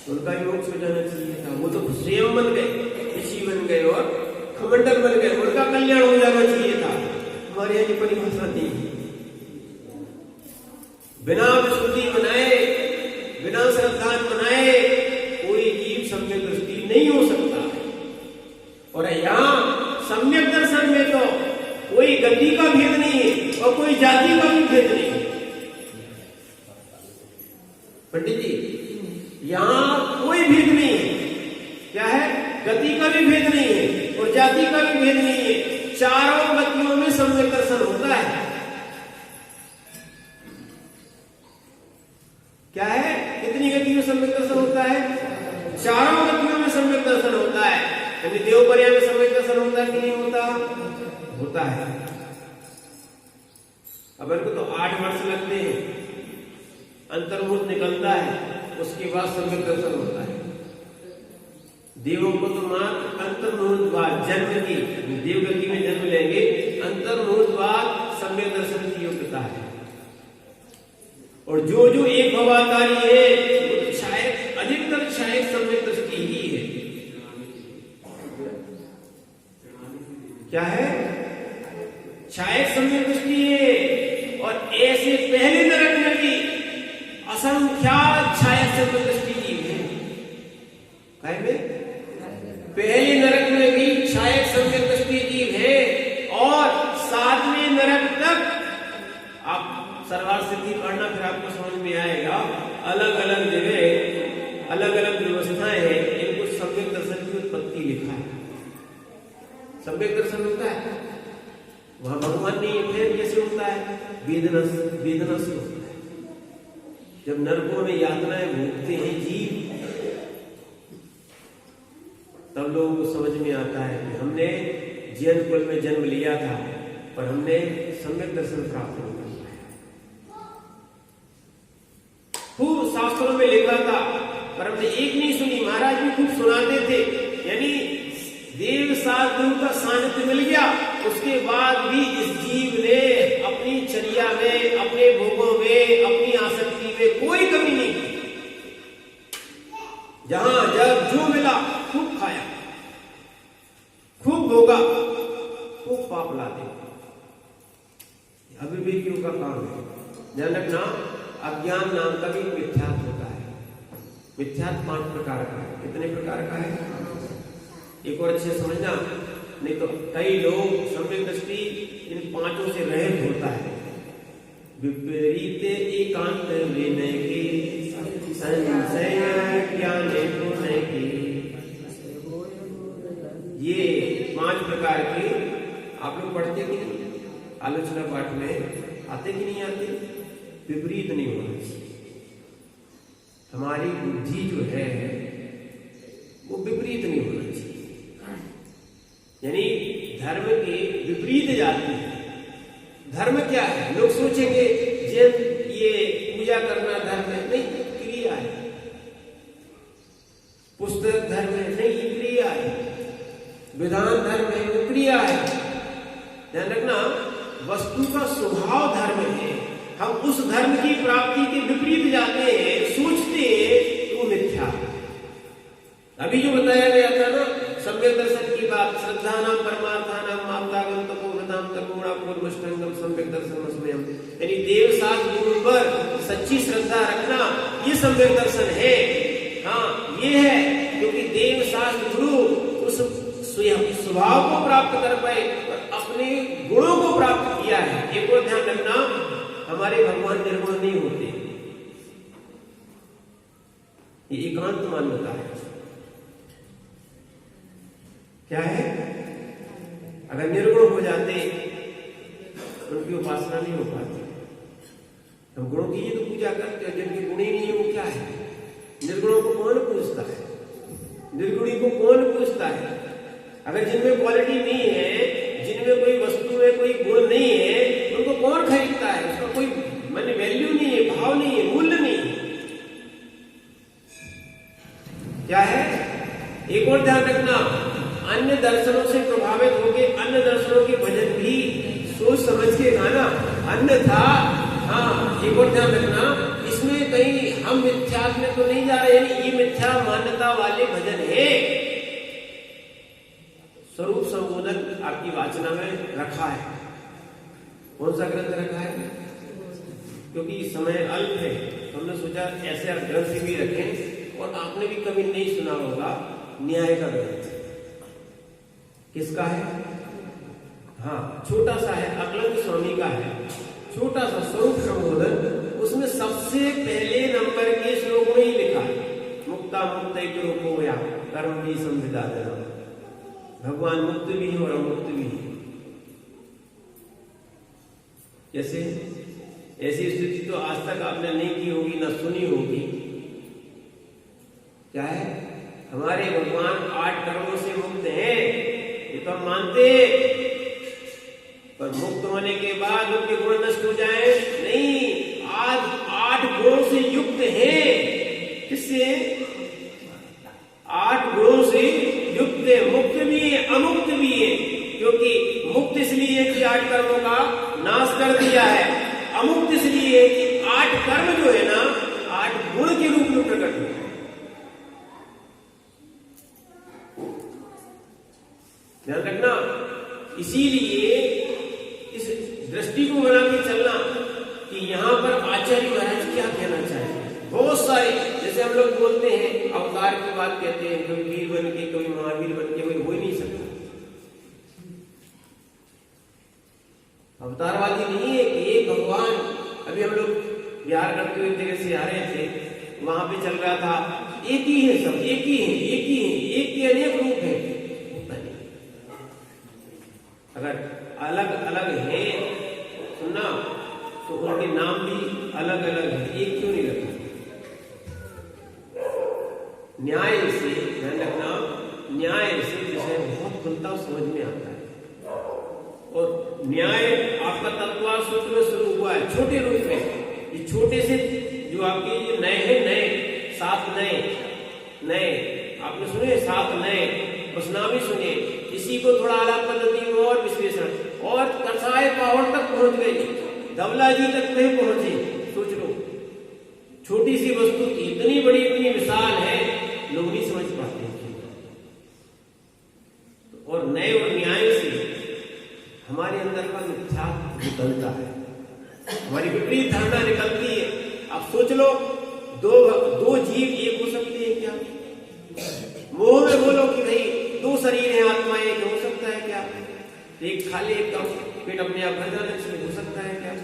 उनका ही मोक्ष हो जाना चाहिए था। वो तो स्वयं बन गए, ऋषि बन गए और कमंडल बन गए, उनका कल्याण हो जाना चाहिए था। हमारे यहाँ की परिभाषा थी, बिना विशुद्धि बनाए, बिना श्रद्धान बनाए कोई जीव सम्यक दृष्टि नहीं हो सकता। और यहाँ सम्यक दर्शन में तो कोई गति का भेद नहीं है और कोई जाति का भी भेद नहीं है। पंडित जी, यहाँ कोई भेद नहीं है। क्या है? गति का भी भेद नहीं है और जाति का भी भेद नहीं है। चारों गतियों में सम्यक दर्शन होता है। क्या है? कितनी गतियों में सम्यक दर्शन होता है? चारों गतियों में सम्यक दर्शन होता है। यानी देव पर्याय में सम्यक दर्शन होता है कि नहीं होता? होता है। अब इनको तो 8 वर्ष लगते हैं, अंतर्मुख निकलता है, उसके बाद सम्यक दर्शन होता है। देवों को तो मात्र अंतर्मुहूर्त बाद जन्म की, देवगति में जन्म लेंगे, अंतर्मुहूर्त बाद सम्यक दर्शन की योग्यता है। और जो जो एक भवाकारी है वो तो शायद अधिकतर शायद सम्यक दृष्टि ही है। क्या है? शायद सम्यक दृष्टि है। और ऐसे पहले नरक में भी असंख्यात शायद सम्यक दृष्टि जीव है। काय में पहले नरक में भी शायद सम्यक दृष्टि जीव है। और 7वें नरक तक आप सर्वार्थ सिद्धि पढ़ना, फिर आपको समझ में आएगा। अलग अलग जगह अलग अलग व्यवस्थाएं हैं, इनको सम्यक दर्शन की उत्पत्ति लिखा है। सम्यक दर्शन होता है वहां भगवान ने, फिर कैसे होता है? वेदना से होता है। जब नरकों में यातनाएं भोगते हैं जीव, तब लोगों को समझ में आता है कि हमने जैन कुल में जन्म लिया था पर हमने सम्यक दर्शन प्राप्त नहीं किया। खूब शास्त्रों में लिखा था पर हमने एक नहीं सुनी। महाराज भी खूब सुनाते थे। यानी देव साधु का सानिध्य मिल गया, उसके बाद भी इस जीव ने अपनी चर्या में, अपने भोगों में, अपनी आसक्ति में कोई कमी नहीं की। जहां जब जो मिला खूब खाया, खूब भोगा, खूब पाप लाते। अविवेकियों का काम है। ध्यान रखना, अज्ञान नाम का भी मिथ्यात्व होता है। मिथ्यात्व 5 प्रकार का है। कितने प्रकार का है? एक और अच्छे समझना, नहीं तो कई लोग सम्यक दृष्टि इन 5 से रहित होता है। विपरीत एकांत विनय के संशय ज्ञान गुण के, ये 5 प्रकार के आप लोग पढ़ते कि नहीं? आलोचना पाठ में आते कि नहीं आते? विपरीत नहीं होना चाहिए। हमारी बुद्धि जो है वो विपरीत नहीं होना चाहिए। यानी धर्म के विपरीत जाती है। धर्म क्या है? लोग सोचेंगे जैन ये पूजा करना धर्म है, नहीं, क्रिया है। पुस्तक धर्म है, नहीं, ये क्रिया है। विधान धर्म है, वो क्रिया है। ध्यान रखना, वस्तु का स्वभाव धर्म है। हम उस धर्म की प्राप्ति के विपरीत जाते हैं, सोचते हैं, वो मिथ्या है। अभी जो बताया गया था ना सम्यक दर्शन की बात, श्रद्धा नाम परमार्थानाम मामदागम तपोवृताम तपोगुणा पूर्वष्टंगम सम्यक दर्शन स्मयम। यानी देव साथ गुरु पर सच्ची श्रद्धा रखना, ये सम्यक दर्शन है। हाँ, ये है क्योंकि देव साथ गुरु उस स्वभाव को प्राप्त कर पाए और अपने गुणों को प्राप्त किया है। एक और ध्यान रखना, हमारे भगवान निर्गुण नहीं होते, ये एकांत मान्यता है। क्या है? अगर निर्गुण हो जाते उनकी उपासना नहीं हो पाती। हम गुणों की ही तो पूजा करते हैं, जिनके गुण ही नहीं है वो क्या है? निर्गुणों को कौन पूछता है? निर्गुणी को कौन पूछता है? अगर जिनमें क्वालिटी नहीं है, जिनमें कोई वस्तु में कोई गुण नहीं है, उनको कौन खरीदता है? उसका कोई माने वैल्यू नहीं है, भाव नहीं है, मूल्य नहीं है। क्या है? एक और ध्यान रखना, अन्य दर्शनों से प्रभावित होकर अन्य दर्शनों के भजन भी सोच समझ के गाना, अन्यथा हाँ, एक और ध्यान रखना, इसमें कहीं हम मिथ्यात्व में तो नहीं जा रहे, यानी ये मिथ्या मान्यता वाले भजन है। स्वरूप संबोधन आपकी वाचना में रखा है। कौन सा ग्रंथ रखा है? क्योंकि समय अल्प है, हमने सोचा ऐसे ग्रंथ भी रखें। और आपने भी कभी नहीं सुना होगा न्याय का ग्रंथ। किसका है? हाँ, छोटा सा है, अकलंक स्वामी का है, छोटा सा स्वरूप संबोधन। उसमें सबसे पहले नंबर के श्लोक में ही लिखा है, मुक्ता मुक्त रूपो या कर्म भी संविदा देना। भगवान मुक्त भी है और अमुक्त भी है। जैसे ऐसी स्थिति तो आज तक आपने नहीं की होगी, ना सुनी होगी। क्या है? हमारे भगवान 8 कर्मों से मुक्त हैं। मानते, पर मुक्त होने के बाद उनके गुण नष्ट हो जाए? नहीं, आज 8 गुणों से युक्त है। किससे? 8 गुणों से युक्त है, मुक्त भी है, अमुक्त भी है। क्योंकि मुक्त इसलिए कि 8 कर्मों का नाश कर दिया है, अमुक्त इसलिए कि 8 कर्म जो है ना 8 गुण के रूप में प्रकट हुए। ध्यान रखना, इसीलिए इस दृष्टि को बना के चलना कि यहां पर आचार्य महाराज क्या कहना चाहिए। बहुत सारे, जैसे हम लोग बोलते हैं अवतार की बात कहते हैं, कभी वीर बन के, कभी महावीर बन के, कोई हो ही नहीं सकता। अवतारवादी नहीं है कि एक भगवान। अभी हम लोग बिहार करते हुए जगह से आ रहे थे, वहां पे चल रहा था एक ही है, सब एक ही है, एक ही है, एक के अनेक रूप है। अगर अलग अलग है सुनना, तो उनके नाम भी अलग अलग है, एक क्यों नहीं रखा? न्याय से, ध्यान रखना, न्याय से विषय बहुत खुलता समझ में आता है। और न्याय आपका तत्वार सूत्र में शुरू हुआ है छोटे रूप में। ये छोटे से जो आपके ये नए हैं, नए 7 नए आपने सुने, 7 नए उपनामी सुने। इसी को थोड़ा अलग पद्धति में और विश्लेषण, और कसाय पहाड़ तक पहुंच गए, धवला जी तक नहीं पहुंचे। सोच लो, छोटी सी वस्तु इतनी बड़ी, इतनी विशाल है, लोग नहीं समझ पाते हैं। और नए और न्याय से हमारे अंदर का मिथ्या निकलता है, हमारी विपरीत धारणा निकलती है। आप सोच लो, दो जीव एक हो सकते हैं क्या? मोह में बोलो कि नहीं 2 शरीर है, आत्मा एक हो सकता है क्या? एक खाली, एक कम, पेट अपने आप भर जाना चाहिए, हो सकता है क्या?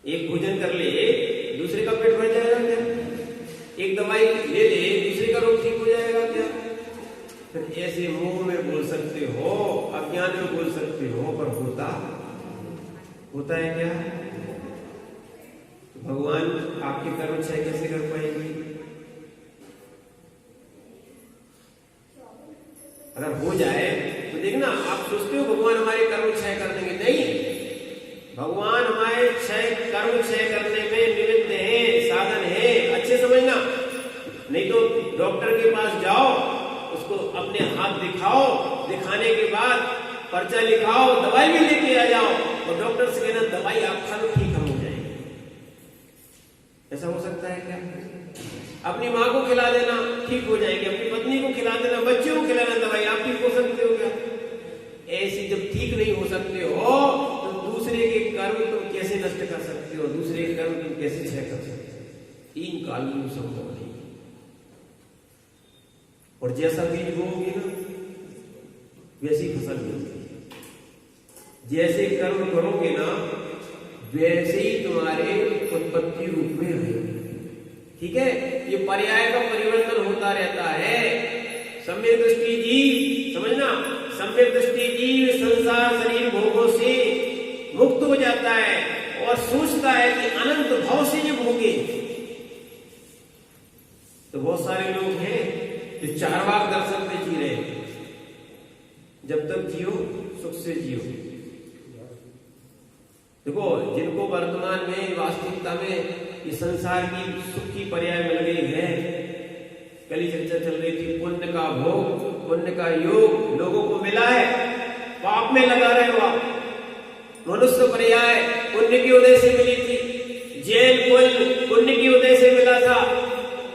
एक भोजन कर ले, दूसरे का पेट भर जाएगा क्या? एक दवाई ले ले, दूसरे का रोग ठीक हो जाएगा क्या? फिर ऐसे मुंह में बोल सकते हो, अज्ञान में बोल सकते हो, पर होता है क्या? तो भगवान आपके कर्म क्षय कैसे कर पाएंगे? अगर हो जाए तो देखना, आप सोचते हो भगवान हमारे कर्म क्षय कर देंगे, नहीं। भगवान हमारे कर्म क्षय करने में निमित्त है, साधन है, अच्छे समझना। नहीं तो डॉक्टर के पास जाओ, उसको अपने हाथ दिखाओ, दिखाने के बाद पर्चा लिखाओ, दवाई भी लेके आ जाओ, और डॉक्टर से कहना दवाई आप खा लो, ठीक हो जाएगी। ऐसा हो सकता है क्या? अपनी माँ को खिला देना, ठीक हो जाएगी। अपनी पत्नी को खिला देना, बच्चों को खिलाना दवाई, आप ठीक हो सकते हो क्या? ऐसी जब ठीक नहीं हो सकते हो, तो दूसरे के कर्म तुम कैसे नष्ट कर सकते हो? दूसरे के कर्म तुम कैसे क्षय कर सकते हो? 3 काल में संभव नहीं। और जैसा बीज बोओगे ना, वैसी फसल मिलती है। जैसे कर्म करोगे ना, वैसे ही तुम्हारे उत्पत्ति रूप में आएगी। ठीक है, ये पर्याय का परिवर्तन होता रहता है। सम्यक दृष्टि जीव, समझना, सम्यक दृष्टि जीव संसार शरीर भोगों से मुक्त हो जाता है और सोचता है कि अनंत भाव से ये भोगे। तो बहुत सारे लोग हैं जो चारवाक दर्शन में जी रहे हैं, जब तक जियो सुख से जियो। देखो, जिनको वर्तमान में वास्तविकता में ये संसार की सुख की पर्याय मिल गई है, कल ही चर्चा चल रही थी, पुण्य का भोग, पुण्य का योग लोगों को मिला है, पाप में लगा रहे हो आप। मनुष्य पर्याय पुण्य की उदय से मिली थी, जैन पुण्य की उदय से मिला था,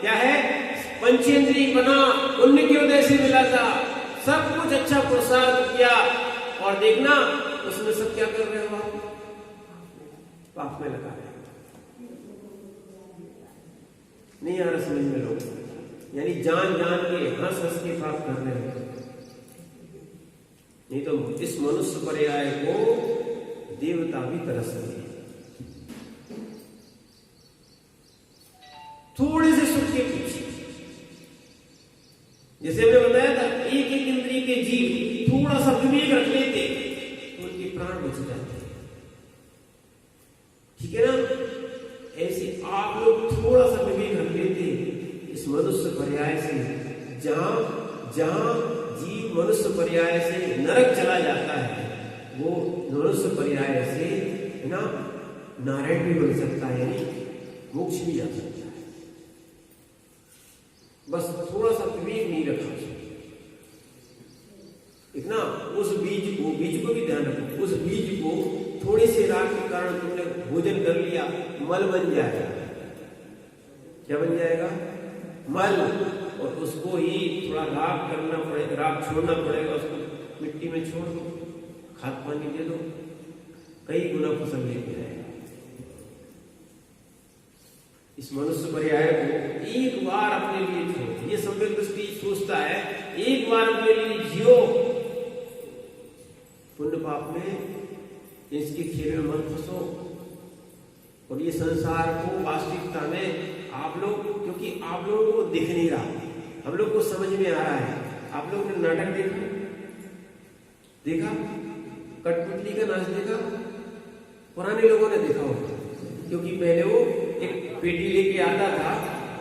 क्या है, पंचेंद्रिय बना पुण्य की उदय से मिला था। सब कुछ अच्छा पुरुषार्थ किया, और देखना उसमें सब क्या कर रहे हो आप? पाप में लगा रहे हो। नहीं आ रहा समझ में लोग, यानी जान के हंस के पाप कर रहे हैं। नहीं तो इस मनुष्य पर्याय को देवता भी तरस रहे हैं। थोड़े से सुख के पीछे, जैसे हमने बताया था, एक इंद्रिय के जीव थोड़ा सा विवेक रख लेते तो उनके प्राण बच जाते हैं। ठीक है ना? ऐसे आप लोग थोड़ा सा विवेक रख लेते इस मनुष्य पर्याय से, जहां जीव मनुष्य पर्याय से नरक चला जाता है, वो मनुष्य पर्याय से ना नारायण भी बन सकता है, यानी मोक्ष भी जा सकता है। बस थोड़ा सा विवेक नहीं रखा इतना। उस बीज को भी ध्यान रखो, उस बीज को थोड़ी सी राग के कारण तुमने भोजन कर लिया, मल बन जाएगा। क्या बन जाएगा? मल। और उसको ही थोड़ा राग करना पड़ेगा, राग छोड़ना पड़ेगा, उसको मिट्टी में छोड़ दो, खाद पानी दे दो, कई गुना फसल लेके आएगा। इस मनुष्य पर्याय को एक बार अपने लिए छोड़ो। ये सम्यक दृष्टि सोचता है एक बार अपने लिए जियो, पुण्य पाप में इसके खेल में मत फंसो। और ये संसार को वास्तविकता में आप लोग, क्योंकि आप लोगों को दिख नहीं रहा, हम लोग को समझ में आ रहा है। आप लोग ने नाटक देखा, कठपुतली का नाच देखा, पुराने लोगों ने देखा होगा, क्योंकि पहले वो एक पेटी लेके आता था,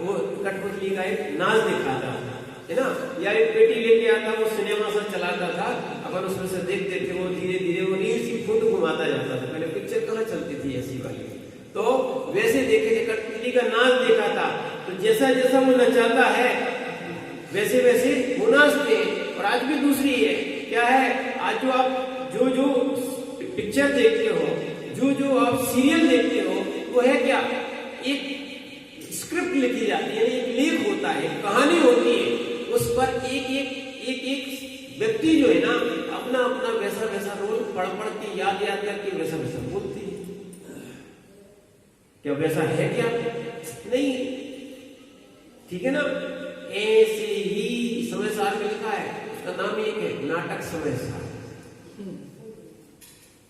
वो कठपुतली का एक नाच दिखाता था, है ना, या एक पेटी लेके आता, वो सिनेमा सा चलाता था, अपन उसमें से देखते थे, वो धीरे धीरे वो रील सी फुट घुमाता जाता था। पहले पिक्चर कहाँ चलती थी ऐसी वाली, तो वैसे देखे थे, कठपुतली का नाच देखा था। तो जैसा जैसा वो नचाता है वैसे वैसे वो नाचते। और आज भी दूसरी है, क्या है, आज जो आप जो पिक्चर देखते हो, जो आप सीरियल देखते हो, वो है क्या, एक स्क्रिप्ट लिखी जाती है, एक लेख होता है, कहानी होती है, उस पर एक व्यक्ति जो है ना अपना अपना वैसा वैसा रोल पढ़ के याद करके वैसा वैसा बोलती है। क्या वैसा है? क्या नहीं, ठीक है ना। ऐसे ही समय सार में लिखा है, उसका नाम एक है नाटक समय सार।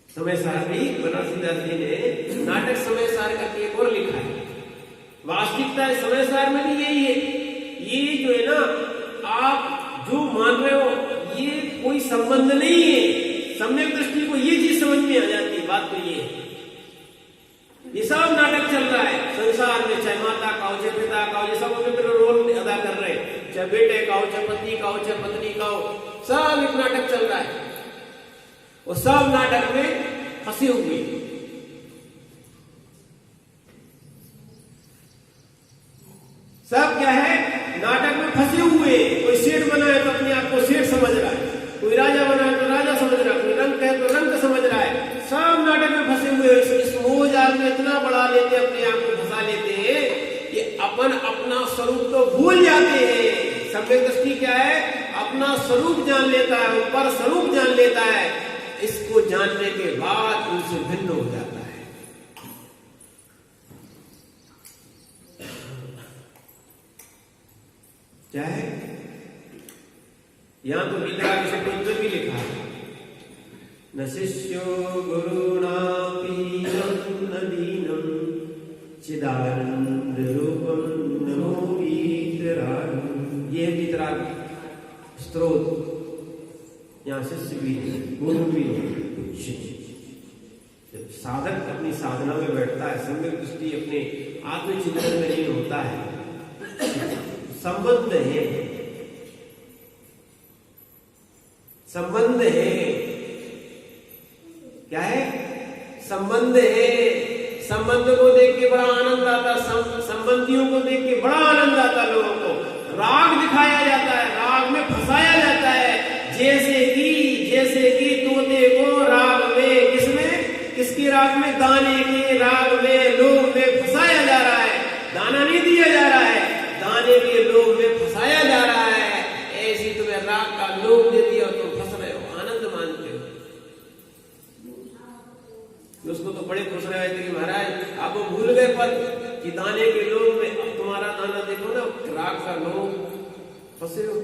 समय सार भी बनारसी दास जी ने नाटक समय सार करके एक और लिखा है। वास्तविकता समय सार में भी यही है। ये जो है ना, आप जो मान रहे हो ये कोई संबंध नहीं है। सम्यक दृष्टि को ये चीज समझ में आ जाती है। बात तो ये है, ये सब नाटक चल रहा है संसार में, चाहे माता का हो, चाहे पिता का हो, ये सब अपने रोल अदा कर रहे हैं, चाहे बेटे का हो, चाहे पति का हो, चाहे पत्नी का हो, सब एक नाटक चल रहा है। वो सब नाटक में फंसे हुए। सब क्या है, नाटक में फंसे हुए। कोई सेठ बना है तो अपने आप को सेठ समझ रहा है, कोई राजा बना है तो राजा समझ रहा है, कोई रंग है तो रंग समझ रहा है। सब नाटक में फंसे हुए। इस मोह जाल में इतना बढ़ा लेते, अपने आप को फंसा लेते हैं कि अपन अपना स्वरूप तो भूल जाते हैं। सम्यक दृष्टि क्या है, अपना स्वरूप जान लेता है, ऊपर स्वरूप जान लेता है। इसको जानने के बाद उनसे भिन्न हो जाता है। क्या है, यहां तो वितराग शब्द भी लिखा है, न शिष्यो गुरुणापि न दीनम चिदानंद रूपम नमो वीतराग। ये वितराग स्त्रोत, यहाँ शिष्य भी गुरु भी जब साधक अपनी साधना में बैठता है, सम्यक दृष्टि अपने आत्मचिंतन में लीन होता है, संबंध है, संबंध है। क्या है, संबंध है। संबंध को देख के बड़ा आनंद आता, संबंधियों को देख के बड़ा आनंद आता। लोगों को राग दिखाया जाता है, राग में फंसाया जाता है। जैसे कि तोते को राग में, किसके राग में, दाने के राग में, लोभ में फंसाया जा रहा है। दाना नहीं दिया जा रहा है, दाने के लोभ में फंसाया जा रहा है। ऐसी तुम्हें राग का लोभ दे दिया और तुम फंस रहे हो, आनंद मानते हो। उसको तो बड़े खुश रहे थे कि महाराज आप वो भूल गए पर कि दाने के लोभ में, अब तुम्हारा दाना देखो ना, राग का लोभ, फंसे हो।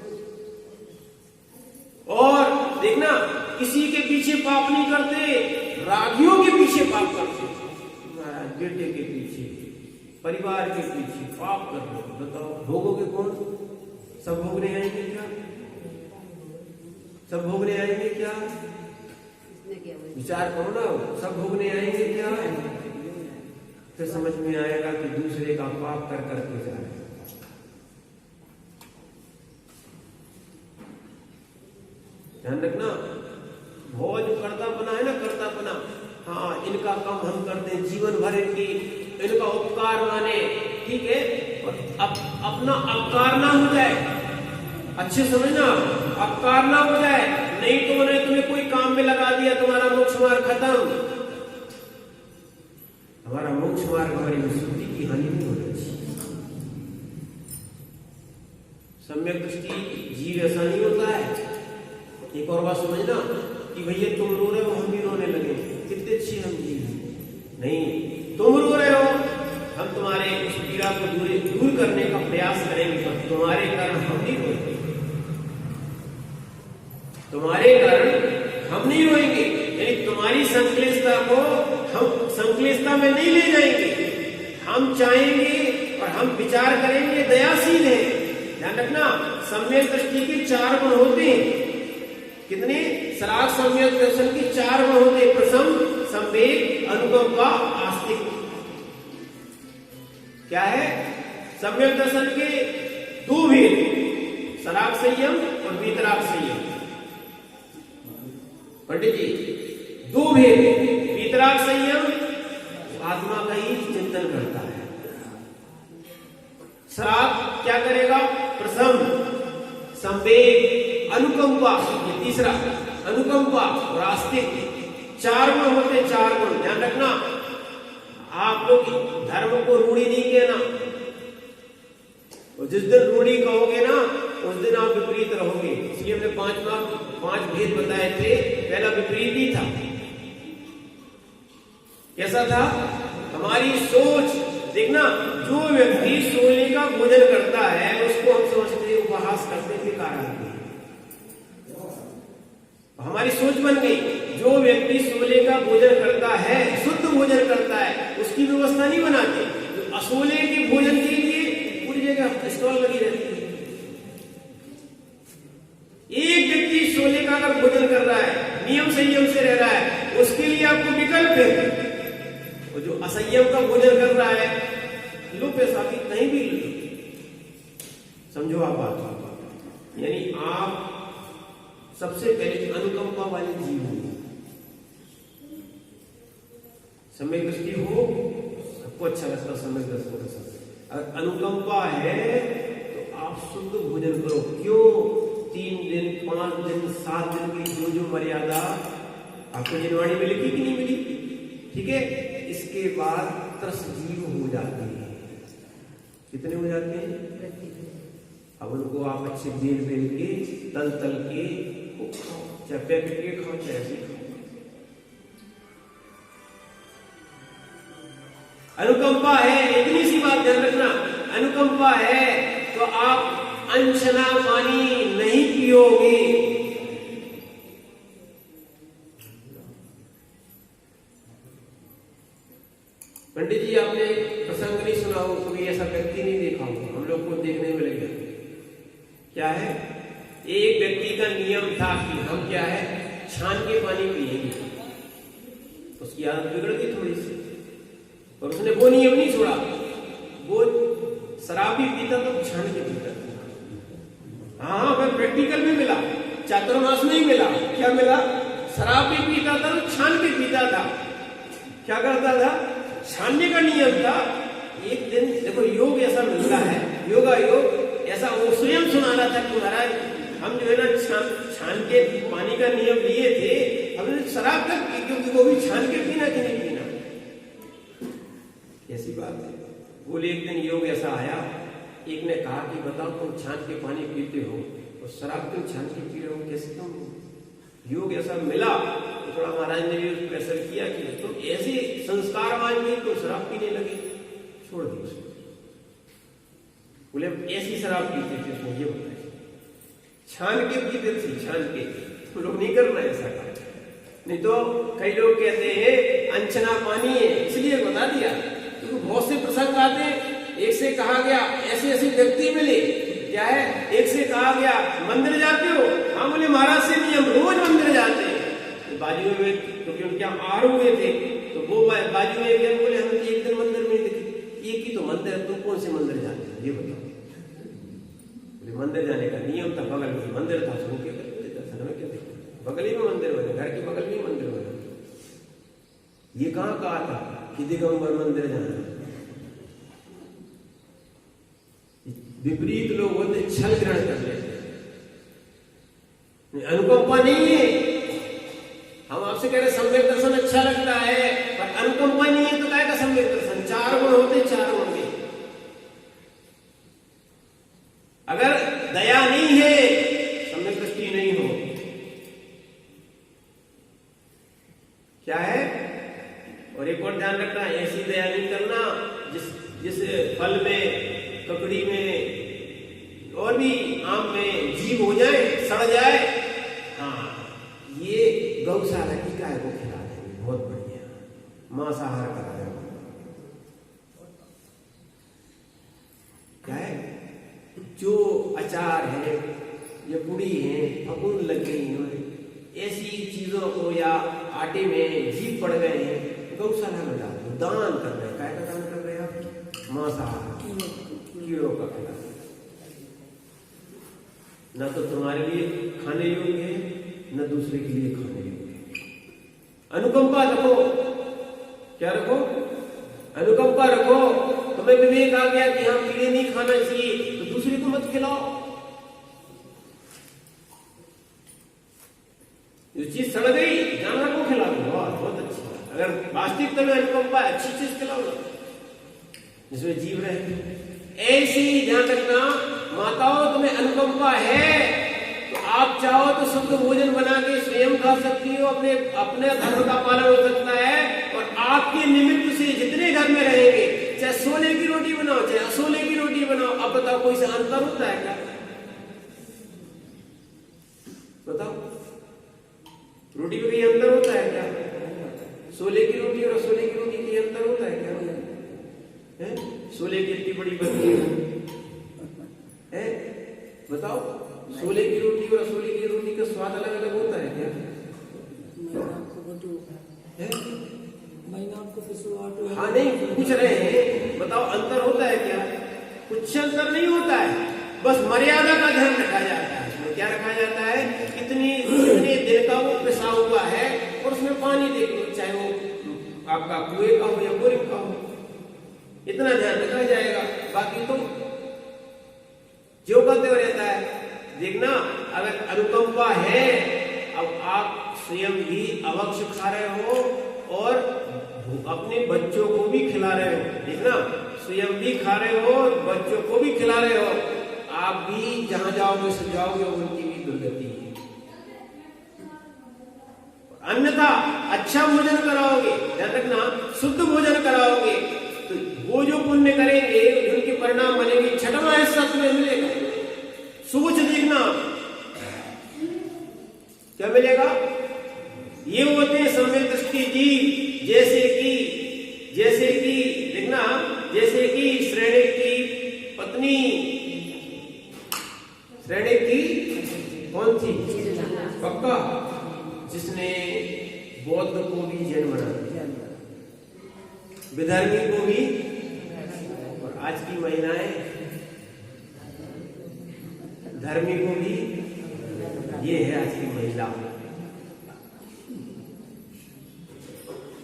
और देखना, किसी के पीछे पाप नहीं करते, रागियों के पीछे पाप करते। महाराज बेटे के पीछे, परिवार के पीछे पाप कर रहे हो, बताओ भोगोगे कौन? सब भोगने आएंगे क्या? सब भोगने आएंगे क्या? विचार करो ना, सब भोगने आएंगे क्या? फिर समझ में आएगा कि दूसरे का पाप कर करके जा रहे। ध्यान रखना, बहुत जो कर्तापना है ना, कर्तापना, हाँ इनका काम हम करते हैं, जीवन भर इनका उपकार माने, ठीक है, और अपना अपकार ना हो जाए, अच्छे समझना, अपकार ना हो जाए, नहीं तो उन्हें तुम्हें कोई काम में लगा दिया, तुम्हारा मोक्ष मार्ग खत्म। हमारा मोक्ष मार्ग हमारी विशुद्धि की हानि नहीं होनी चाहिए। सम्यक दृष्टि जीव ऐसा नहीं होता है। एक और बात समझना कि भैया तुम रो रहे हो हम भी रोने लगे, कितने अच्छे हम जीव हैं। नहीं, तुम रो रहे हो, हम तुम्हारे उस पीड़ा को दूर करने का प्रयास करेंगे, तो तुम्हारे कारण हम नहीं रोएंगे, तुम्हारे कारण हम नहीं रोएंगे, यानी तुम्हारी संक्लिष्टता को हम संक्लिष्टता में नहीं ले जाएंगे। हम चाहेंगे और हम विचार करेंगे, दयाशील है। ध्यान रखना, सम्यक दृष्टि के 4 गुण होते हैं। कितने? सराग सम्यक दर्शन के 4 गुण होते हैं। प्रसम, संवेग, अनुकंपा, आस्तिक। क्या है? सम्यक दर्शन के 2 भेद, सराग संयम और वीतराग संयम। पंडित जी, 2 भेद, वीतराग संयम आत्मा का ही चिंतन करता है। सराग क्या करेगा? प्रसम, संवेग, अनुकंपा, ये तीसरा, अनुकंपा और आस्तिक। 4 गुण होते, 4 गुण। ध्यान रखना, आप लोग धर्म को रूढ़ी नहीं कहना, और जिस दिन रूढ़ी कहोगे ना उस दिन आप विपरीत रहोगे। इसलिए हमने 5 भेद बताए थे। पहला विपरीत ही था। कैसा था? हमारी सोच। देखना, जो व्यक्ति सोने का भोजन करता है उसको हम समझते उपहास करते थे, कारण हमारी सोच बन गई। जो व्यक्ति सोले का भोजन करता है, शुद्ध भोजन करता है, उसकी व्यवस्था नहीं बनाते। तो असोले के भोजन के लिए पूरी जगह स्टॉल लगी रहती है। एक व्यक्ति सोले का अगर भोजन कर रहा है, नियम संयम से रह रहा है, उसके लिए आपको विकल्प है। और जो असंयम का भोजन कर रहा है, लो पैसा भी कहीं भी लो। समझो आप बात, यानी आप सबसे पहले अनुकंपा वाले जीव हो। सम्यक दृष्टि हो, सबको अच्छा लगता है सम्यक दर्शन का समय। अगर अनुकंपा है तो आप शुद्ध भोजन करो। क्यों? 3 दिन, 5 दिन, 7 दिन की जो मर्यादा आपको जिनवाणी में लिखी कि नहीं मिली, ठीक है, इसके बाद त्रस जीव हो जाते हैं। कितने हो जाते हैं? अब उनको आप अच्छे बेल के तल के खाओ, चाहे पैकेट के खाओ, चाहे ऐसे खाओ। अनुकंपा है, इतनी सी बात ध्यान रखना, अनुकंपा है तो आप अनछना पानी नहीं पियोगे। पंडित जी, आपने प्रसंग नहीं सुना हो, कभी ऐसा व्यक्ति नहीं देखा हो, हम लोग को देखने में लगे। क्या है? एक व्यक्ति का नियम था कि हम क्या है, छान के पानी पिएंगे। उसकी आदत बिगड़ गई थोड़ी सी, और उसने वो नियम नहीं छोड़ा। वो शराब भी पीता तो छान के पीता था। हाँ, वह प्रैक्टिकल में मिला, चातुर्मास में ही मिला। क्या मिला? शराब भी पीता था तो छान के पीता था। क्या करता था? छानने का नियम था। एक दिन देखो, योग ऐसा मिलता है, योगा योग ऐसा वो स्वयं सुना रहा था कि महाराज हम जो है ना छान के पानी का नियम लिए थे, हमने शराब तक पी, क्योंकि वो भी छान के पीना कि नहीं पीना। ऐसी बात है। बोले एक दिन योग ऐसा आया, एक ने कहा कि बताओ तुम छान के पानी पीते हो और शराब क्यों छान के पी रहे हो, कैसे तुम? योग ऐसा मिला तो थोड़ा महाराज ने भी प्रेशर किया कि तुम ऐसे संस्कार मान गए तो शराब पीने लगे, छोड़ दी उसको। बोले ऐसी शराब पीते थे, उसने ये बताया छान के पीते थे, छान के। तो लोग नहीं करना ऐसा काम। नहीं तो कई लोग कहते हैं अनछना पानी है, इसलिए बता दिया, क्योंकि बहुत से प्रसंग आते हैं। एक से कहा गया ऐसे ऐसे व्यक्ति मिले, क्या है, एक से कहा गया मंदिर जाते हो? हाँ, बोले महाराज से नहीं, हम रोज मंदिर जाते हैं। तो बाजू में, क्योंकि उनके यहाँ आर हुए थे, तो वो बाजू में गए, बोले हम एक दिन मंदिर में दिखे। एक ही तो मंदिर है, तुम कौन से मंदिर जाते हो ये बताओ? बोले मंदिर जाने का नियम था, बगल में मंदिर था, उसको क्या करते, दर्शन में क्या देखते। बगल ही में मंदिर बने, घर के बगल में ही मंदिर बने। ये कहाँ कहा था कि दिगंबर मंदिर जाना? विपरीत लोग होते छल ग्रहण कर लेते, अनुकंपा नहीं है। हम आपसे कह रहे सम्यक दर्शन अच्छा लगता है, पर अनुकंपा नहीं है तो क्या का सम्यक दर्शन? 4 गुण होते, 4 गुण के। अगर दया नहीं है, सम्यक दृष्टि नहीं हो, क्या है? और एक और ध्यान रखना, ऐसी दया नहीं करना जिस फल में, ककड़ी में और भी आम में जीव हो जाए, सड़ जाए। हाँ, ये गौशाला की गाय को खिला देंगे, बहुत बढ़िया, मांसाहार करा देंगे। क्या है? जो अचार है या पुड़ी है, फफूंद लग गई है, ऐसी चीजों को या आटे में जीव पड़ गए हैं, गौशाला में डाल दो, दान कर रहे हैं। क्या का दान कर रहे हैं आप? मांसाहार, कीड़ों का खिला। न तो तुम्हारे लिए खाने योग्य है, न दूसरे के लिए खाने योग्य है। अनुकंपा रखो। क्या रखो? अनुकंपा रखो। तुम्हें विवेक आ गया कि हाँ कीड़े नहीं खाना चाहिए, तो दूसरे को मत खिलाओ। जो चीज सड़ गई, जानवर को खिला दो, बहुत अच्छी। अगर वास्तविकता में अनुकंपा, अच्छी चीज खिलाओ जिसमें जीव रहे। ऐसी ध्यान रखना, माताओं तुम्हें अनुकंपा है तो आप चाहो तो शुद्ध भोजन बना के स्वयं खा सकती हो, अपने धर्म का पालन हो सकता है। और आपके निमित्त से जितने घर में रहेंगे, चाहे सोने की रोटी बनाओ, चाहे असोले की रोटी बनाओ, अब बताओ कोई सा अंतर होता है क्या? बताओ, रोटी में कहीं अंतर होता है क्या? सोले की रोटी और असोले की रोटी कहीं अंतर होता है क्या? है? सोले की इतनी बड़ी बनती है, बताओ, सोले की रोटी और असोले की रोटी का स्वाद अलग अलग होता है क्या? हाँ, नहीं पूछ रहे हैं, बताओ अंतर होता है क्या? कुछ अंतर नहीं होता है, बस मर्यादा का ध्यान रखा जाता है। इसमें क्या रखा जाता है? कितने देर का वो पिसा हुआ है, और उसमें पानी देख लो, चाहे वो आपका कुएं का हो या बोरिंग का हो, इतना ध्यान रखा जाएगा। बाकी तो जो करते हो रहता है। देखना, अगर अनुकंपा है, अब आप स्वयं भी अवश्य खा रहे हो और अपने बच्चों को भी खिला रहे हो। देखना, स्वयं भी खा रहे हो, बच्चों को भी खिला रहे हो। आप भी जहां जाओगे सुझाओगे, उनकी भी दुर्गति है। अन्यथा अच्छा भोजन कराओगे, ध्यान रखना, शुद्ध भोजन कराओगे तो वो जो पुण्य करेंगे उनके परिणाम बनेंगे, 6वां हिस्सा तुम्हें मिलेगा। सोच देखना, क्या मिलेगा? ये होते हैं सम्यक दृष्टि जीव, जैसे कि देखना, जैसे कि श्रेणिक की पत्नी, श्रेणिक की कौन सी? पक्का, जिसने बौद्ध को भी जैन बना दिया, विधर्मी को भी, और आज की महिलाएं धर्मी को भी। ये है आज की महिला।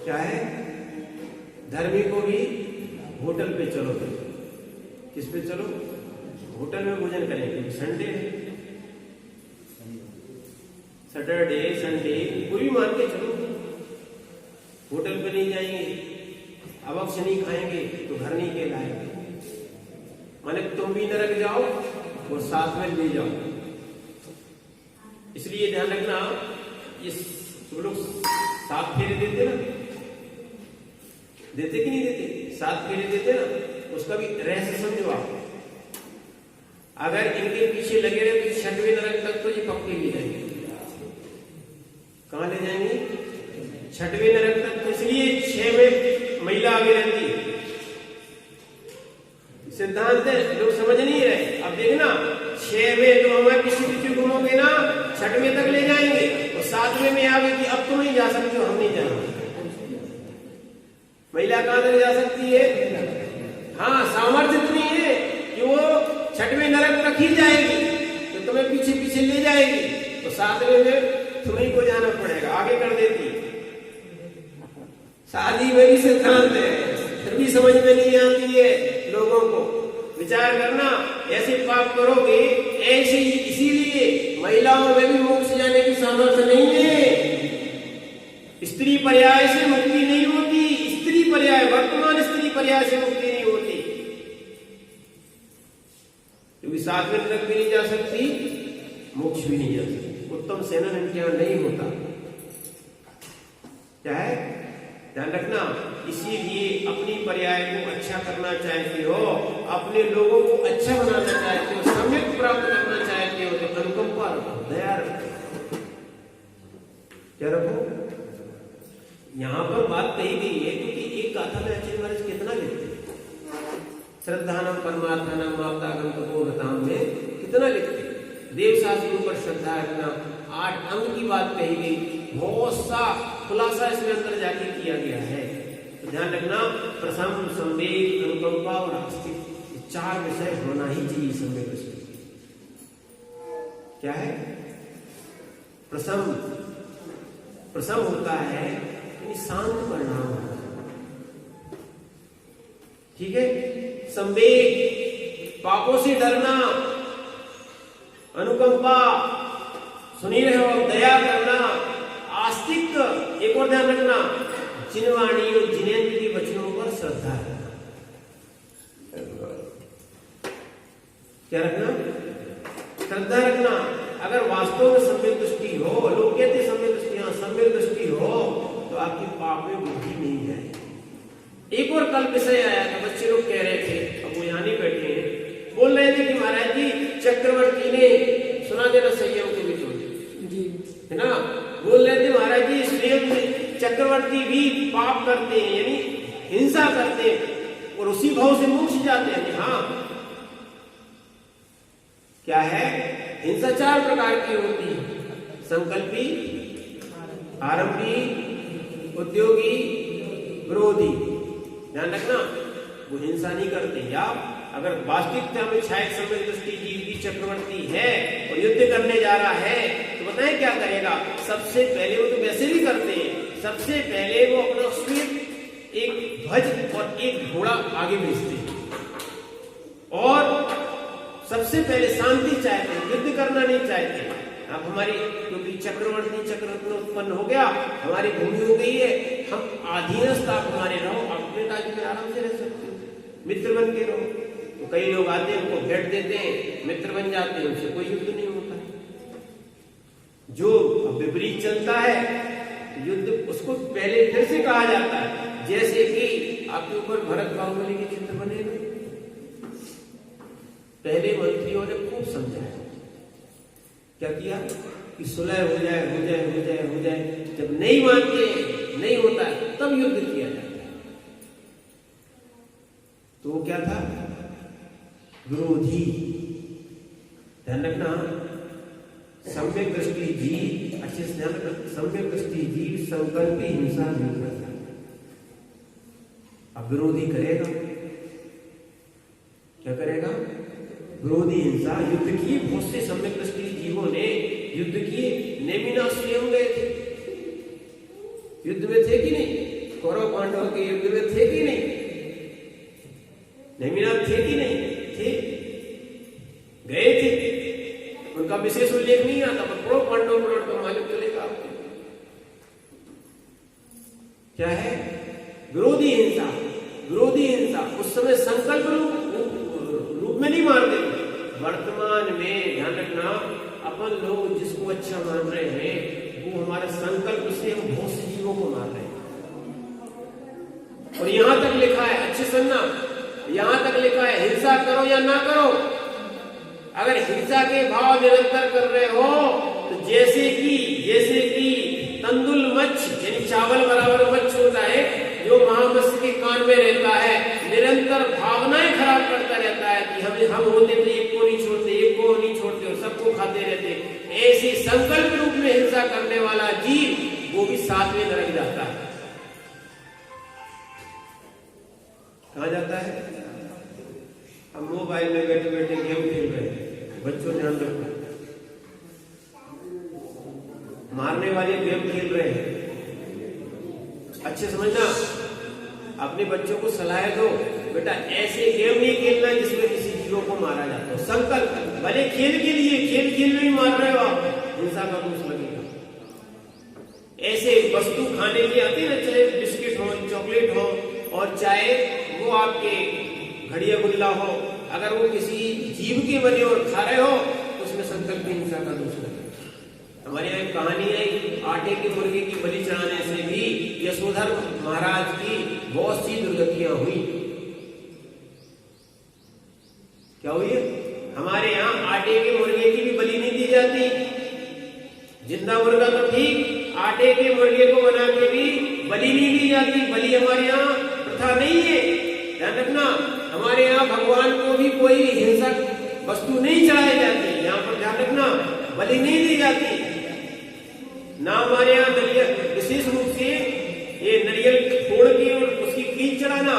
क्या है? धर्मी को भी होटल पे चलो, किस पे चलो? होटल में भोजन करेंगे, संडे, सैटरडे, संडे पूरी मान के चलो। होटल पे नहीं जाएंगे, अवश्य नहीं खाएंगे तो घर नहीं कहलाएंगे। माने तुम भी नरक जाओ और साथ में ले जाओ। इसलिए ध्यान रखना, इस तुम लोग 7 फेरे देते ना, देते कि नहीं देते? 7 फेरे देते ना, उसका भी रहस्य समझो आप। अगर इनके पीछे लगे रहे तो 6वें नरक तक तो ये पक्के ले जाएंगे। कहां ले जाएंगे? 6वें नरक तक। तो इसलिए 6 में महिला आगे रहती है। सिद्धांत लोग समझ नहीं रहे। अब देखना, 6 में तो हमें पीछे घूमोगे ना, 6वें तक ले जाएंगे, और 7वें में आगे कि अब तुम नहीं जा सकते हो, हम नहीं जाएंगे। महिला कहां तक जा सकती है? हाँ, सामर्थ्य इतनी है कि वो 6वें नरक तक ही जाएगी, तो तुम्हें पीछे ले जाएगी, तो 7वें में तुम्हीं को जाना पड़ेगा, आगे कर देती। शादी में भी सिद्धांत है, फिर भी समझ में नहीं आती है लोगों को। विचार करना, ऐसे पाप करोगे ऐसे ही, इसीलिए महिलाओं में भी मोक्ष जाने की सामर्थ्य नहीं है। स्त्री पर्याय से मुक्ति नहीं होती, स्त्री पर्याय, वर्तमान स्त्री पर्याय से मुक्ति नहीं होती, क्योंकि साथ में तक भी नहीं जा सकती, मोक्ष भी नहीं जा सकती। उत्तम सेनन इनके यहां नहीं होता। क्या है, ध्यान रखना। इसीलिए अपनी पर्याय को अच्छा करना चाहते हो, अपने लोगों को अच्छा बनाना चाहते हो, सम्यक प्राप्त करना चाहते हो, तो अनुकंपा रखो, दया रखो। क्या रखो? यहां पर बात कही गई है, क्योंकि एक गाथा में आचार्य महाराज कितना लिखते हैं, श्रद्धानम परमात्मानम मातागम तपोगताम में कितना लिखते हैं। देव शास्त्रों पर श्रद्धा रखना, 8 अंग की बात कही गई, बहुत सा खुलासा इसमें अंदर जाके किया गया है। तो ध्यान रखना, प्रसम, संवेग, अनुकंपा और आस्तिक, 4 विषय होना ही चाहिए सम्यक दृष्टि। क्या है? प्रसम, प्रसम होता है शांत परिणाम होता है, ठीक है। संवेग, पापों से डरना, अनुकंपा, सुनी रहे हो, दया करना, आस्तिक, एक और ध्यान रखना, जिनवाणी और जिनेंद्र के वचनों पर श्रद्धा रखना। क्या रखना? श्रद्धा रखना। अगर वास्तव में सम्यक दृष्टि हो, लोग कहते सम्यक दृष्टि, हाँ सम्यक दृष्टि हो, तो आपकी पाप में बुद्धि नहीं जाए। एक और कल विषय आया था, बच्चे लोग कह रहे थे, अब वो यहाँ नहीं बैठे हैं, बोल रहे थे कि महाराज जी चक्रवर्ती ने, सुना देना संयम के बीच में, है ना, बोल रहे थे महाराज जी स्वयं चक्रवर्ती भी पाप करते हैं, यानी हिंसा करते हैं, और उसी भाव से मोक्ष जाते हैं। हाँ, क्या है? हिंसा 4 प्रकार की होती है, संकल्पी, आरंभी, उद्योगी, विरोधी। ध्यान रखना, वो हिंसा नहीं करते। या अगर वास्तविकता में छायक सम्यक दृष्टि जीव की चक्रवर्ती है और युद्ध करने जा रहा है, तो बताएं क्या करेगा? सबसे पहले, वो तो वैसे भी करते हैं, सबसे पहले वो अपना श्वेत एक ध्वज और एक घोड़ा आगे भेजते हैं, और सबसे पहले शांति चाहते हैं, युद्ध करना नहीं चाहते। अब हमारी, क्योंकि चक्रवर्ती चक्ररत्न उत्पन्न हो गया, हमारी भूमि हो गई है, हम अधीनस्थ, आप हमारे रहो, आप अपने राज्य में आराम से रह सकते हो, मित्र बन के रहो। तो कई लोग आते हैं, उनको भेंट देते हैं, मित्र बन जाते हैं, उनसे कोई युद्ध नहीं होता है। जो विपरीत चलता है, युद्ध उसको पहले फिर से कहा जाता है, जैसे कि आपके ऊपर भरत बाहुबली के चित्र बने, पहले मंत्रियों ने खूब समझाया, क्या किया कि सुलह हो जाए, हो जाए, हो जाए, हो जाए, जब नहीं मानते, नहीं होता है, तब युद्ध किया जाता है। तो वो क्या था? विरोधी। ध्यान रखना, सम्यक दृष्टि जीव, अच्छे से ध्यान रखना, सम्यक दृष्टि जीव संकल्पी हिंसा नहीं करता। अब विरोधी करेगा, क्या करेगा? विरोधी हिंसा। युद्ध किए बहुत से सम्यक दृष्टि जीवों ने, युद्ध किए, नेमिनाथ स्वयं गए थे, युद्ध में थे कि नहीं? कौरव पांडव के युद्ध में थे कि नहीं? नेमिनाथ थे कि नहीं? थे, गए थे, उनका विशेष उल्लेख नहीं आता, पर कौरव पांडव पुराण तो मालूम चलेगा आपको। क्या है? विरोधी हिंसा। विरोधी हिंसा उस समय संकल्प रूप में नहीं मारते, वर्तमान में। ध्यान रखना, अपन लोग जिसको अच्छा मान रहे हैं, वो हमारे संकल्प से हम बहुत से जीवों को मार रहे हैं। और यहां तक लिखा है, अच्छे सुनना, यहां तक लिखा है, हिंसा करो या ना करो। अगर हिंसा के भाव निरंतर कर रहे हो, तो जैसे कि तंदुल मच्छ, यानी चावल बराबर मच्छ होता है, जो महामत्स्य के कान में रहता है, निरंतर भावनाएं खराब करता रहता है कि हम होते तो एक को नहीं छोड़ते, एक को नहीं छोड़ते और सबको खाते रहते। ऐसी संकल्प रूप में हिंसा करने वाला जीव, वो भी 7वें नरक जाता है। कहां जाता है? हम मोबाइल में बैठे बैठे गेम खेल रहे हैं, बच्चों ध्यान रखो, मारने वाले गेम खेल रहे हैं। अच्छे समझना, अपने बच्चों को सलाह दो, बेटा ऐसे गेम नहीं खेलना जिसमें किसी जीवों को मारा जाता हो। संकल्प, भले खेल के लिए, खेल में ही मार रहे हो आप, हिंसा का दोष लगेगा। ऐसे वस्तु खाने के आते ना, चाहे बिस्किट हो, चॉकलेट हो, और चाहे वो आपके घड़िया गुल्ला हो, अगर वो किसी जीव के बने और खा रहे हो तो उसमें संकल्प हिंसा का दोष लगेगा। हमारे यहाँ एक कहानी है, आटे के मुर्गे की बलि चढ़ाने से भी यशोधर महाराज की बहुत सी दुर्गतियां हुई। क्या हुई? हमारे यहाँ आटे के मुर्गे की भी बलि नहीं दी जाती। जिंदा मुर्गा तो ठीक, आटे के मुर्गे को बना के भी बलि नहीं दी जाती। बलि हमारे यहाँ प्रथा नहीं है, ध्यान रखना। हमारे यहाँ भगवान को भी कोई हिंसक वस्तु नहीं चढ़ाई जाती, यहाँ पर ध्यान रखना, बलि नहीं दी जाती ना। हमारे यहाँ नरियल, विशेष रूप से ये नरियल फोड़ के और उसकी कील चढ़ाना,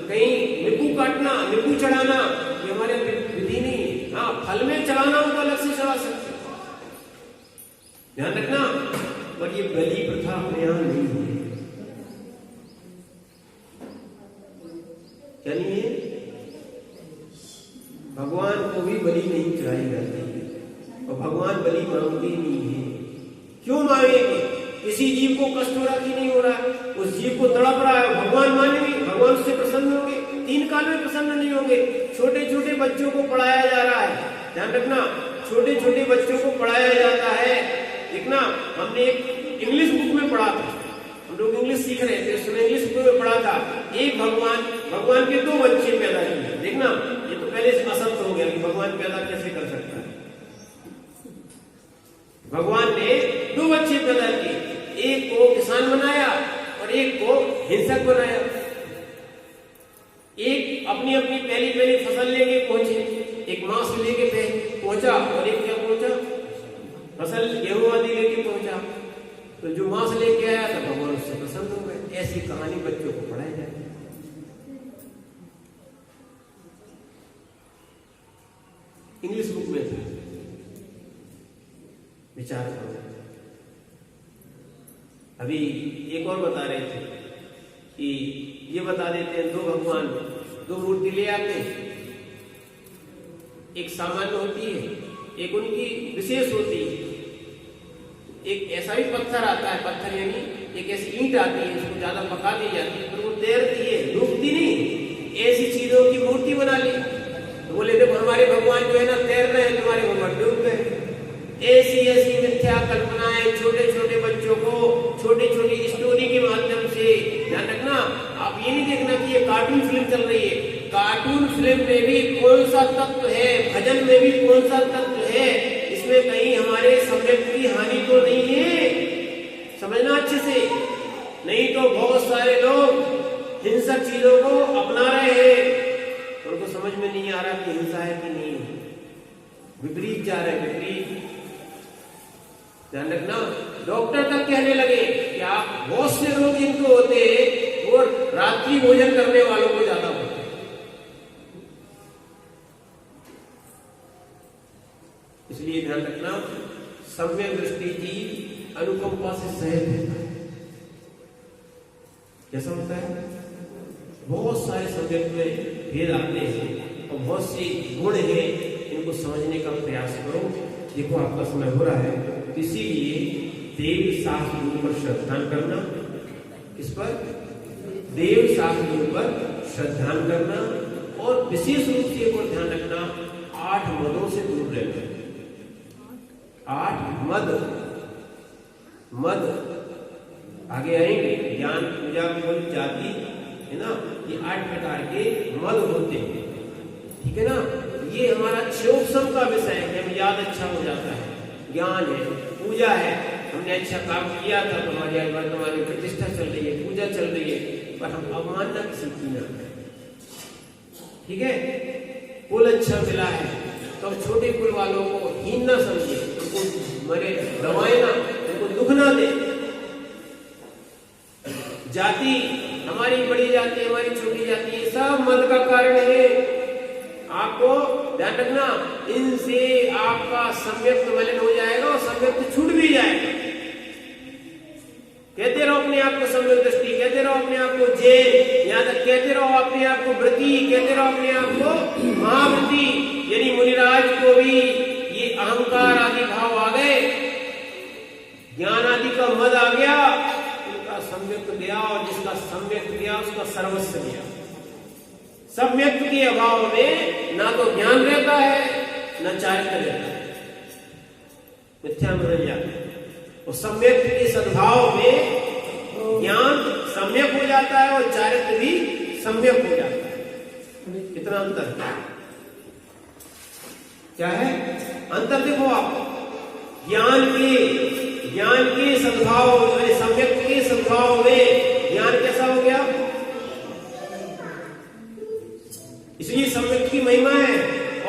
कहीं नींबू काटना, नींबू चढ़ाना, ये हमारे विधि नहीं है। हाँ, फल में चढ़ाना हो तो अलग से चढ़ा सकते, ध्यान रखना। पर ये बलि प्रथा अपने यहाँ नहीं है। क्या नहीं है? भगवान को भी बलि नहीं चढ़ाई जाती है, और भगवान बलि मांगते नहीं है। क्यों मांगेंगे? किसी जीव को कष्ट हो रहा कि नहीं हो रहा, उस जीव को तड़प रहा है, भगवान मानेंगे, भगवान उससे प्रसन्न होंगे, 3 काल में प्रसन्न नहीं होंगे। छोटे छोटे बच्चों को पढ़ाया जा रहा है, ध्यान रखना, छोटे छोटे बच्चों को पढ़ाया जाता है। देखना, हमने एक इंग्लिश बुक में पढ़ा था, हम लोग इंग्लिश सीख रहे थे, उसमें इंग्लिश बुक में पढ़ा था, एक भगवान के 2 बच्चे पैदा किए। देखना, ये तो पहले से असंभव हो गया कि भगवान पैदा कैसे कर सकता है। भगवान ने 2 बच्चे पैदा किए, एक को किसान बनाया और एक को हिंसक बनाया। एक अपनी अपनी पहली फसल लेके पहुंचे, एक मांस लेके पहुंचा और एक क्या पहुंचा, फसल गेहूं आदि लेके पहुंचा। तो जो मांस लेके आया था भगवान उससे प्रसन्न हो गए। ऐसी कहानी बच्चों को पढ़ाई जाए। इंग्लिश बुक में था, विचार करो। अभी एक और बता रहे थे कि ये बता देते हैं, 2 भगवान 2 मूर्ति ले आते हैं, एक सामान्य होती है, एक उनकी विशेष होती है। एक ऐसा भी पत्थर आता है, पत्थर यानी एक ऐसी ईंट आती है, इसको ज्यादा पका दी जाती है, पर वो तैरती है, डूबती नहीं। ऐसी चीजों की मूर्ति बना ली। तो बोले देखो हमारे भगवान जो है ना तैर रहे हैं, तुम्हारे भगवान डूब गए। ऐसी मिथ्या कल्पनाएं छोटे छोटे बच्चों को छोटी छोटी स्टोरी के माध्यम से, ध्यान रखना, आप ये नहीं देखना कि ये कार्टून फिल्म चल रही है। कार्टून फिल्म में भी कौन सा तत्व है, भजन में भी कौन सा तत्व है, इसमें कहीं हमारे सब्जेक्ट की हानि तो नहीं है, समझना अच्छे से। नहीं तो बहुत सारे लोग हिंसक चीजों को अपना रहे हैं, उनको समझ में नहीं आ रहा कि हिंसा है कि नहीं, विपरीत जा रहे हैं, विपरीत। ध्यान रखना, डॉक्टर तक कहने लगे कि आप बहुत से रोग जिनको होते हैं वो रात्रि भोजन करने वालों को ज्यादा होते हैं। इसलिए ध्यान रखना, सम्यक दृष्टि की अनुकंपा से सहज होता है। कैसा होता है? बहुत सारे सब्जेक्ट में भेद आते हैं और बहुत से गुण हैं, इनको समझने का प्रयास करो। देखो आपका समय हो रहा है, इसीलिए देव शास्त्र पर श्रद्धान करना, इस पर देव शास्त्र पर श्रद्धान करना, और विशेष रूप से एक और ध्यान रखना, 8 मदों से दूर रहना। 8 मद आगे आएंगे, ज्ञान पूजा फल जाति है ना, ये 8 प्रकार के मद होते हैं, ठीक है ना। ये हमारा क्षोभसम का विषय है कि हमें याद अच्छा हो जाता है, ज्ञान है, पूजा है, हमने अच्छा काम किया था तो हमारी वर्तमान में प्रतिष्ठा चल रही है, पूजा चल रही है, पर हम अवमानना किसी की ना करें, ठीक है। कुल अच्छा मिला है तो छोटे कुल वालों को हीन ना समझे, उनको मरे दबाए ना, उनको दुख ना दे। जाति हमारी बड़ी जाति, हमारी छोटी जाति, ये सब मद का कारण है। आपको ध्यान रखना, इनसे आपका सम्यक्त मलिन हो जाएगा और सम्यक्त छूट भी जाएगा। जिनका मद आ गया उनका सम्यक गया, और जिसका सम्यक गया उसका सर्वस्व गया। सम्यक के अभाव में ना तो ज्ञान रहता है न चारित्र रहता है, मिथ्या में बदल जाता है। और सम्यक के सद्भाव में ज्ञान सम्यक हो जाता है और चारित्र भी सम्यक हो जाता है। कितना अंतर है, क्या है अंतर? देखो आप, ज्ञान के सद्भाव, सम्यक के सद्भाव में ज्ञान कैसा हो गया, इसलिए सम्यक की महिमा है।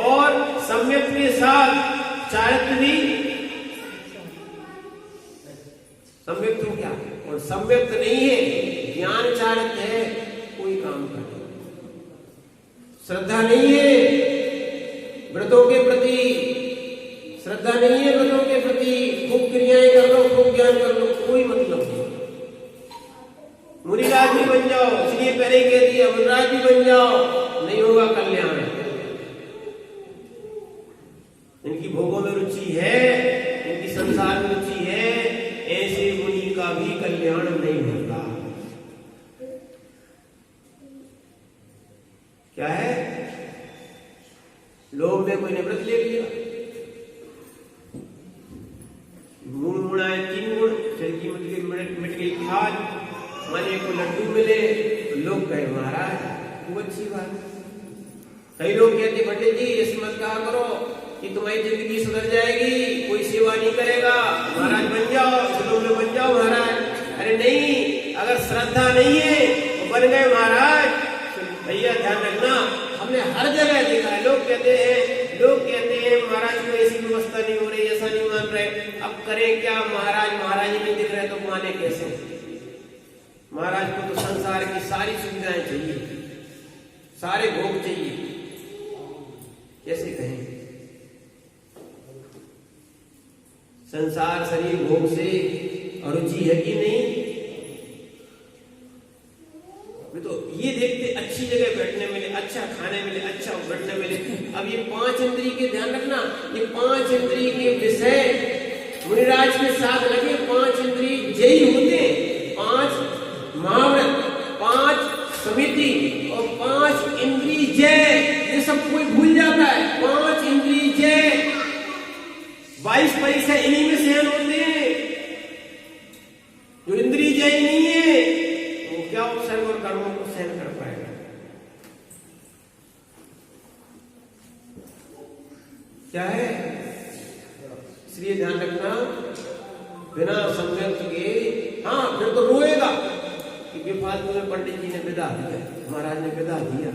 और सम्यक के साथ चारित्र भी सम्यक हो गया। और सम्यक नहीं है, ज्ञान चारित्र है, कोई काम का नहीं। श्रद्धा नहीं है व्रतों के प्रति, श्रद्धा नहीं है व्रतों के प्रति, खूब क्रियाएं कर लो, खूब ज्ञान कर लो, कोई मतलब नहीं। मुनिराज भी बन जाओ, इसलिए पहले कह दिया मुनिराज भी बन जाओ, नहीं होगा कल्याण। इनकी भोगों में रुचि है, इनकी संसार में रुचि है, ऐसे मुनि का भी कल्याण नहीं होता। क्या है, लोग में कोई ने व्रत ले लिया, गुण गुणाए 3 गुण, शरीर की मिट गई खाद, माने को लड्डू मिले, लोग कहे महाराज खूब अच्छी बात। कई लोग कहते पंडित जी इस मत कहा करो कि तुम्हारी जिंदगी सुधर जाएगी, कोई सेवा नहीं करेगा, महाराज बन जाओ, इस में बन जाओ महाराज। अरे नहीं, अगर श्रद्धा नहीं है तो बन गए महाराज। भैया ध्यान रखना, हमने हर जगह देखा है, लोग कहते हैं महाराज को ऐसी व्यवस्था नहीं हो रही, ऐसा नहीं मान रहे, अब करें क्या महाराज, महाराज ही नहीं दिख रहे तो माने कैसे? महाराज को तो संसार की सारी सुविधाएं चाहिए, सारे भोग चाहिए, कैसे कहें? संसार शरीर भोग से अरुचि है कि नहीं? तो ये देखते अच्छी जगह बैठने मिले, अच्छा खाने मिले, अच्छा बैठने मिले। अब ये 5 इंद्रिय के ध्यान रखना, ये 5 इंद्रिय के विषय मुनिराज के साथ लगे, 5 इंद्रिय जयी होते, 5 महाव्रत, 5 समिति और 5 इंद्रिय जय, ये सब कोई भूल जाता है। 5 इंद्रिय जय, 22 परीक्षा इन्हीं में सहन होते हैं। जो इंद्रिय जय नहीं है वो क्या उपसर्ग और कर्मों को सहन कर पाएगा? क्या है? इसलिए ध्यान रखना, बिना संयम के, हाँ फिर तो रोएगा कि बेफालतू में पंडित जी ने विदा दिया, महाराज ने विदा दिया।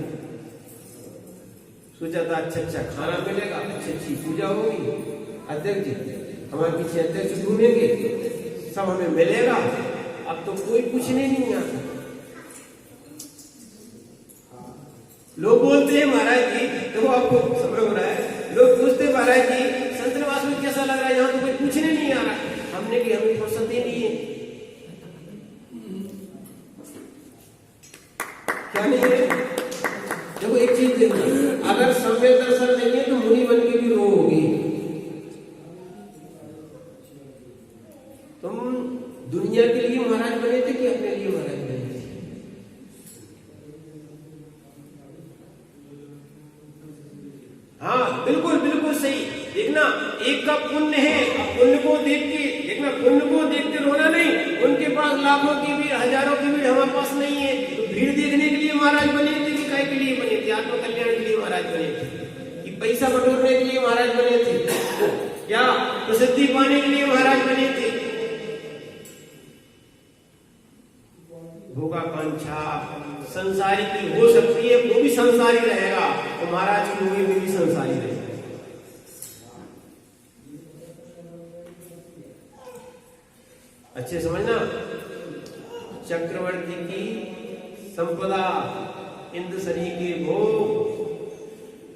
सोचा था अच्छा खाना मिलेगा, अच्छी पूजा होगी, अध्यक्ष जी हमारे पीछे अध्यक्ष घूमेंगे, सब हमें मिलेगा। अब तो कोई पूछने नहीं आता। लोग बोलते हैं महाराज जी, देखो आपको समझ हो रहा है, लोग पूछते महाराज जी संत निवास में कैसा लग रहा है, यहाँ तो कोई पूछने नहीं आ रहा। हमने कि हमें फुर्सत ही नहीं है। क्या नहीं है? देखो एक चीज देखो, अगर सम्यक दर्शन नहीं है तो मुनि बन के भी रो होगी। तुम दुनिया के लिए महाराज बने थे कि अपने लिए महाराज बने थे? हाँ बिल्कुल बिल्कुल सही। देखना, एक का पुण्य है, पुण्य को देख के देखना, पुण्य को देखते रोना नहीं। उनके पास लाखों की भीड़, हजारों की भीड़, हमारे पास नहीं है। तो भीड़ देखने के लिए महाराज बने थे कि काय के लिए बने थे? आत्म कल्याण के लिए महाराज बने थे कि पैसा बटोरने के लिए महाराज बने थे? क्या प्रसिद्धि पाने के लिए महाराज बने थे? भोगाकांक्षा संसारी की हो सकती है, वो भी संसारी रहेगा, तो महाराज की मूवी में भी संसारी रहेगा। अच्छे समझना, चक्रवर्ती की संपदा, इंद्र सरी के भोग,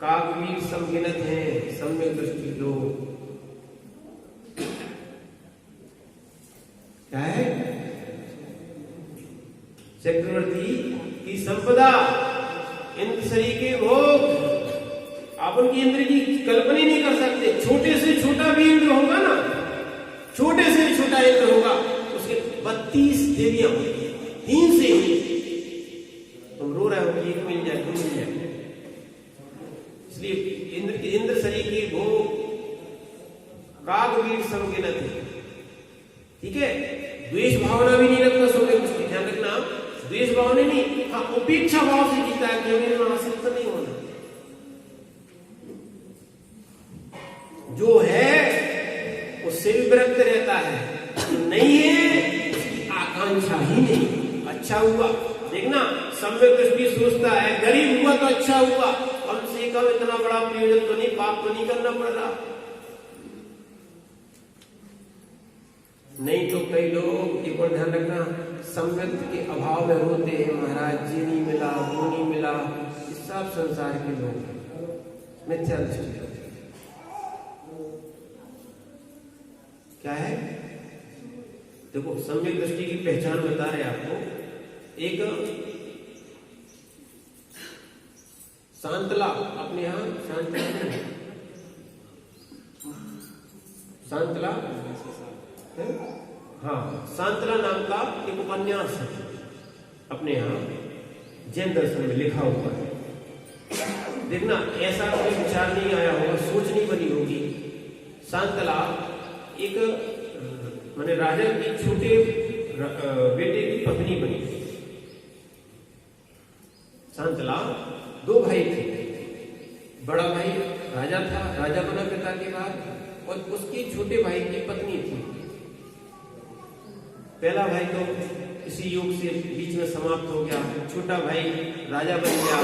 काकवीर समगिनत हैं, सम्यक दृष्टि लोग। क्या है? चक्रवर्ती की संपदा, इंद्र सरी के भोग, आप उनकी इंद्र की कल्पना नहीं कर सकते। छोटे से छोटा भी इंद्र होगा ना, छोटे से छोटा इंद्र होगा, 32 देवियां होती हैं, 3 से हुई। तुम रो रहे हो कि एक मिल जाए, 2 मिल जाए, इसलिए इंद्र शरी की वो कागवीर समगिनत है। ठीक है, द्वेष भावना भी नहीं रखना सोगे, ध्यान रखना, द्वेष भावना नहीं, हाँ उपेक्षा भाव से जीता है कि मेरे में हासिल तो नहीं होना, जो है उससे भी विरक्त रहता है, जो नहीं है उसकी आकांक्षा ही नहीं। अच्छा हुआ, देखना सम्यक दृष्टि सोचता है गरीब हुआ तो अच्छा हुआ, कम से कम इतना बड़ा प्रयोजन तो नहीं, पाप तो नहीं करना पड़ रहा। नहीं तो कई लोग, एक और ध्यान रखना, सम्यक के अभाव में रोते हैं, महाराज जी नहीं मिला, वो नहीं मिला, इस सब संसार के लोग हैं, मिथ्या दृष्टि। क्या है, देखो सम्यक दृष्टि की पहचान बता रहे आपको। एक शांतला, अपने यहां शांतला है? हाँ, शांतला नाम का एक उपन्यास है, अपने यहां जैन दर्शन में लिखा हुआ है। देखना ऐसा कोई विचार नहीं आया होगा, सोच नहीं बनी होगी। शांतला एक माने राजा की छोटे बेटे की पत्नी बनी। शांतला 2 भाई थे, बड़ा भाई राजा था, राजा बना पिता के बाद, और उसके छोटे भाई की पत्नी थी। पहला भाई तो किसी योग से बीच में समाप्त हो गया, छोटा भाई राजा बन गया,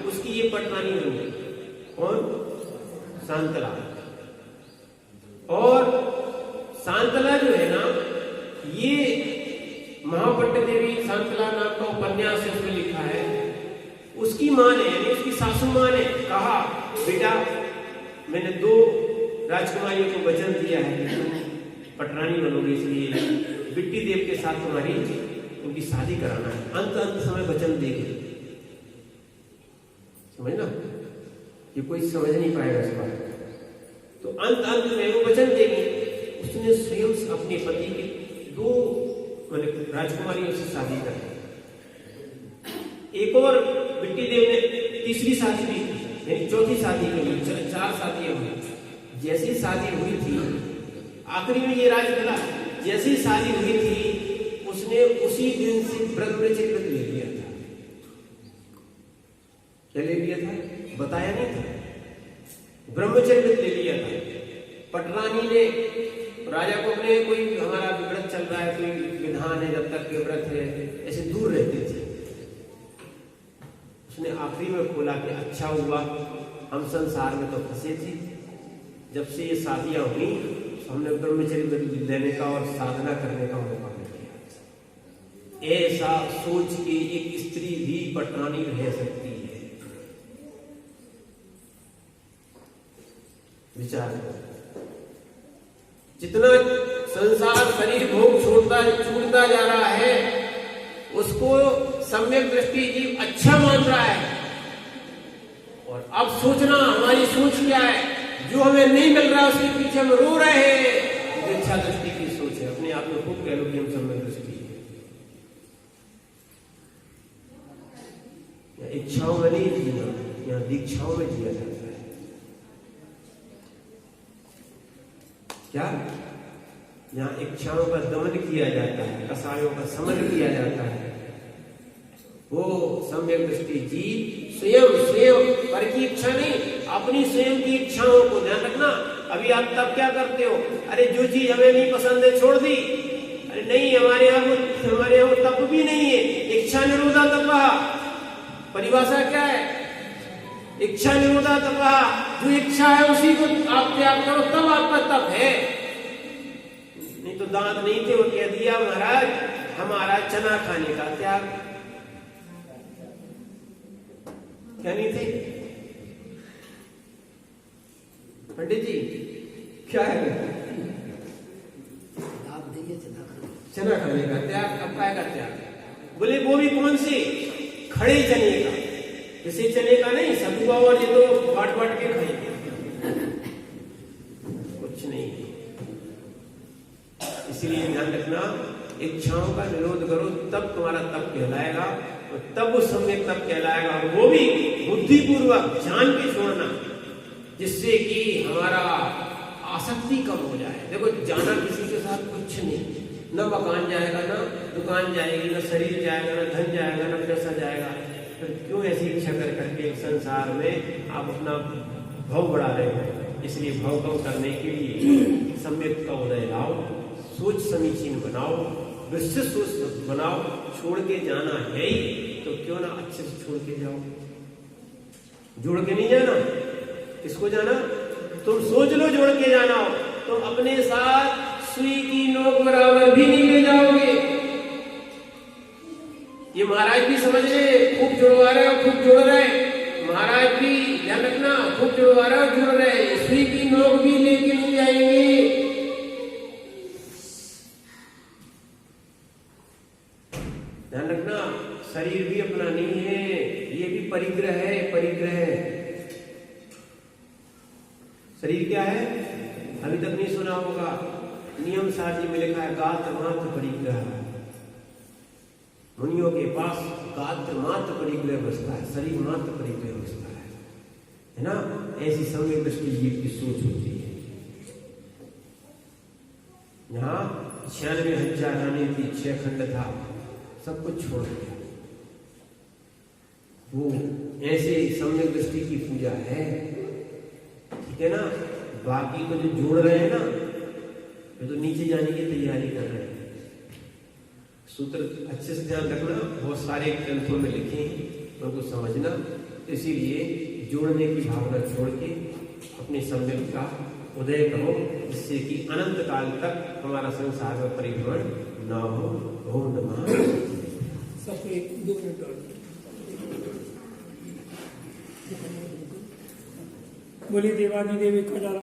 उसकी ये पटरानी बन गई। और शांतला, और शांतला जो है ना, ये महापट्ट देवी शांतला नाम का उपन्यास है, उसमें लिखा है, उसकी माँ ने, यानी उसकी सासू माँ ने कहा, बेटा मैंने 2 राजकुमारियों को वचन दिया है कि तुम पटरानी बनोगे, इसलिए बिट्टी देव के साथ तुम्हारी उनकी शादी कराना है। अंत समय वचन देगी, समझ ना, ये कोई समझ नहीं पाएगा इस बात को। तो अंत में वो वचन देगी। उसने स्वयं अपने पति के 2 राजकुमारियों से शादी कर, एक और बिट्टी देव ने तीसरी शादी भी की, यानी चौथी शादी के लिए 4 शादियां हुई। जैसी शादी हुई थी, आखिरी में ये राज मिला, जैसी शादी हुई थी उसने उसी दिन से ब्रह्मचर्य ले लिया था। क्या ले लिया था, बताया नहीं था, ब्रह्मचर्य ले लिया था। पटरानी ने राजा को अपने, कोई हमारा व्रत चल रहा है, कोई विधान है, जब तक के व्रत है, ऐसे दूर रहते थे। उसने आखिरी में खोला कि अच्छा हुआ हम संसार में तो फंसे थे, जब से ये शादियां हुई हमने ब्रह्मचर्य लेने का और साधना करने का मौका मिल गया। ऐसा सोच के एक स्त्री भी पटरानी रह सकती है। विचार करो, जितना संसार शरीर भोग छूटता जा रहा है, उसको सम्यक दृष्टि जीव अच्छा मान रहा है। और अब सोचना हमारी सोच क्या है, जो हमें नहीं मिल रहा उसके पीछे हम रो रहे हैं, इच्छा दृष्टि की सोच है। अपने आप में खूब कह लो कि हम सम्यक दृष्टि है। इच्छाओं में नहीं जीना, यहाँ दीक्षाओं में जिया जाता है। क्या, यहाँ इच्छाओं का दमन किया जाता है, कसायों का समन किया जाता है। वो सम्यक दृष्टि जीव स्वयं पर की इच्छा नहीं, अपनी स्वयं की इच्छाओं को ध्यान रखना। अभी आप तब क्या करते हो, अरे जो चीज हमें नहीं पसंद है छोड़ दी, अरे नहीं हमारे यहाँ तप भी नहीं है, इच्छा निरोधा तपः, परिभाषा क्या है, इच्छा निरोधा तपः, जो इच्छा है उसी को आप त्याग करो, तब आपका तप है। नहीं तो दांत नहीं थे, वो कह दिया महाराज हमारा चना खाने का त्याग, क्या नहीं थे पंडित जी, क्या है, चना खाने का त्याग, कब का त्याग? बोले वो भी कौन से, खड़े चने का, किसी चने का नहीं, सतुआ और ये तो बाट बाट के खाएंगे, कुछ नहीं। इसीलिए ध्यान रखना, इच्छाओं का निरोध करो, तब तुम्हारा तप कहलाएगा, और तब वो सम्यक तप कहलाएगा, और वो भी बुद्धिपूर्वक जान के छोड़ना, जिससे कि हमारा आसक्ति कम हो जाए। देखो जाना किसी के साथ कुछ नहीं, न मकान जाएगा, ना दुकान जाएगी, ना शरीर जाएगा, ना धन जाएगा, ना पैसा जाएगा, फिर क्यों ऐसी इच्छा कर करके संसार में आप अपना भाव बढ़ा रहे हो। इसलिए भाव कम करने के लिए सम्यक का उदय लाओ, सोच समीचीन बनाओ, विस्तृत सोच बनाओ। छोड़ के जाना है ही तो क्यों ना अच्छे से छोड़ के जाओ, जोड़ के नहीं जाना। किसको जाना? तुम सोच लो जोड़ के जाना हो तो अपने साथ सुई की नोक बराबर भी नहीं ले जाओगे। ये महाराज भी समझ रहे, खूब जुड़वा रहे हो, खूब जोड़ रहे हैं। महाराज भी ध्यान रखना, खूब जुड़वा रहे हो, जुड़ रहे हैं, सुई की नोक भी लेके नहीं जाएंगे। ध्यान रखना, शरीर भी अपना नहीं है, ये भी परिग्रह है। परिग्रह शरीर क्या है? अभी तक नहीं सुना होगा, नियम सारणी में लिखा है गात्र मात्र परिग्रह। मुनियों के पास गात्र मात्र परिग्रह बसता है, शरीर मात्र परिग्रह बसता है ना। ऐसी सम्यक दृष्टि जीव की सोच होती है। यहाँ 96,000 रानी थी, 6 खंड था, सब कुछ छोड़ दिया। वो ऐसे सम्यक दृष्टि की पूजा है, ठीक है ना। बाकी तो जो जोड़ रहे हैं ना, वे तो नीचे जाने की तैयारी कर रहे हैं। सूत्र अच्छे से ध्यान रखना, बहुत सारे ग्रंथों में लिखे हैं, उनको समझना। इसीलिए जोड़ने की भावना छोड़ के अपने सम्यक का उदय करो, जिससे कि अनंत काल तक हमारा संसार में परिभ्रमण न हो। ओम नमः। सब 1-2 मिनट और बोलिए देवादिदेव 1000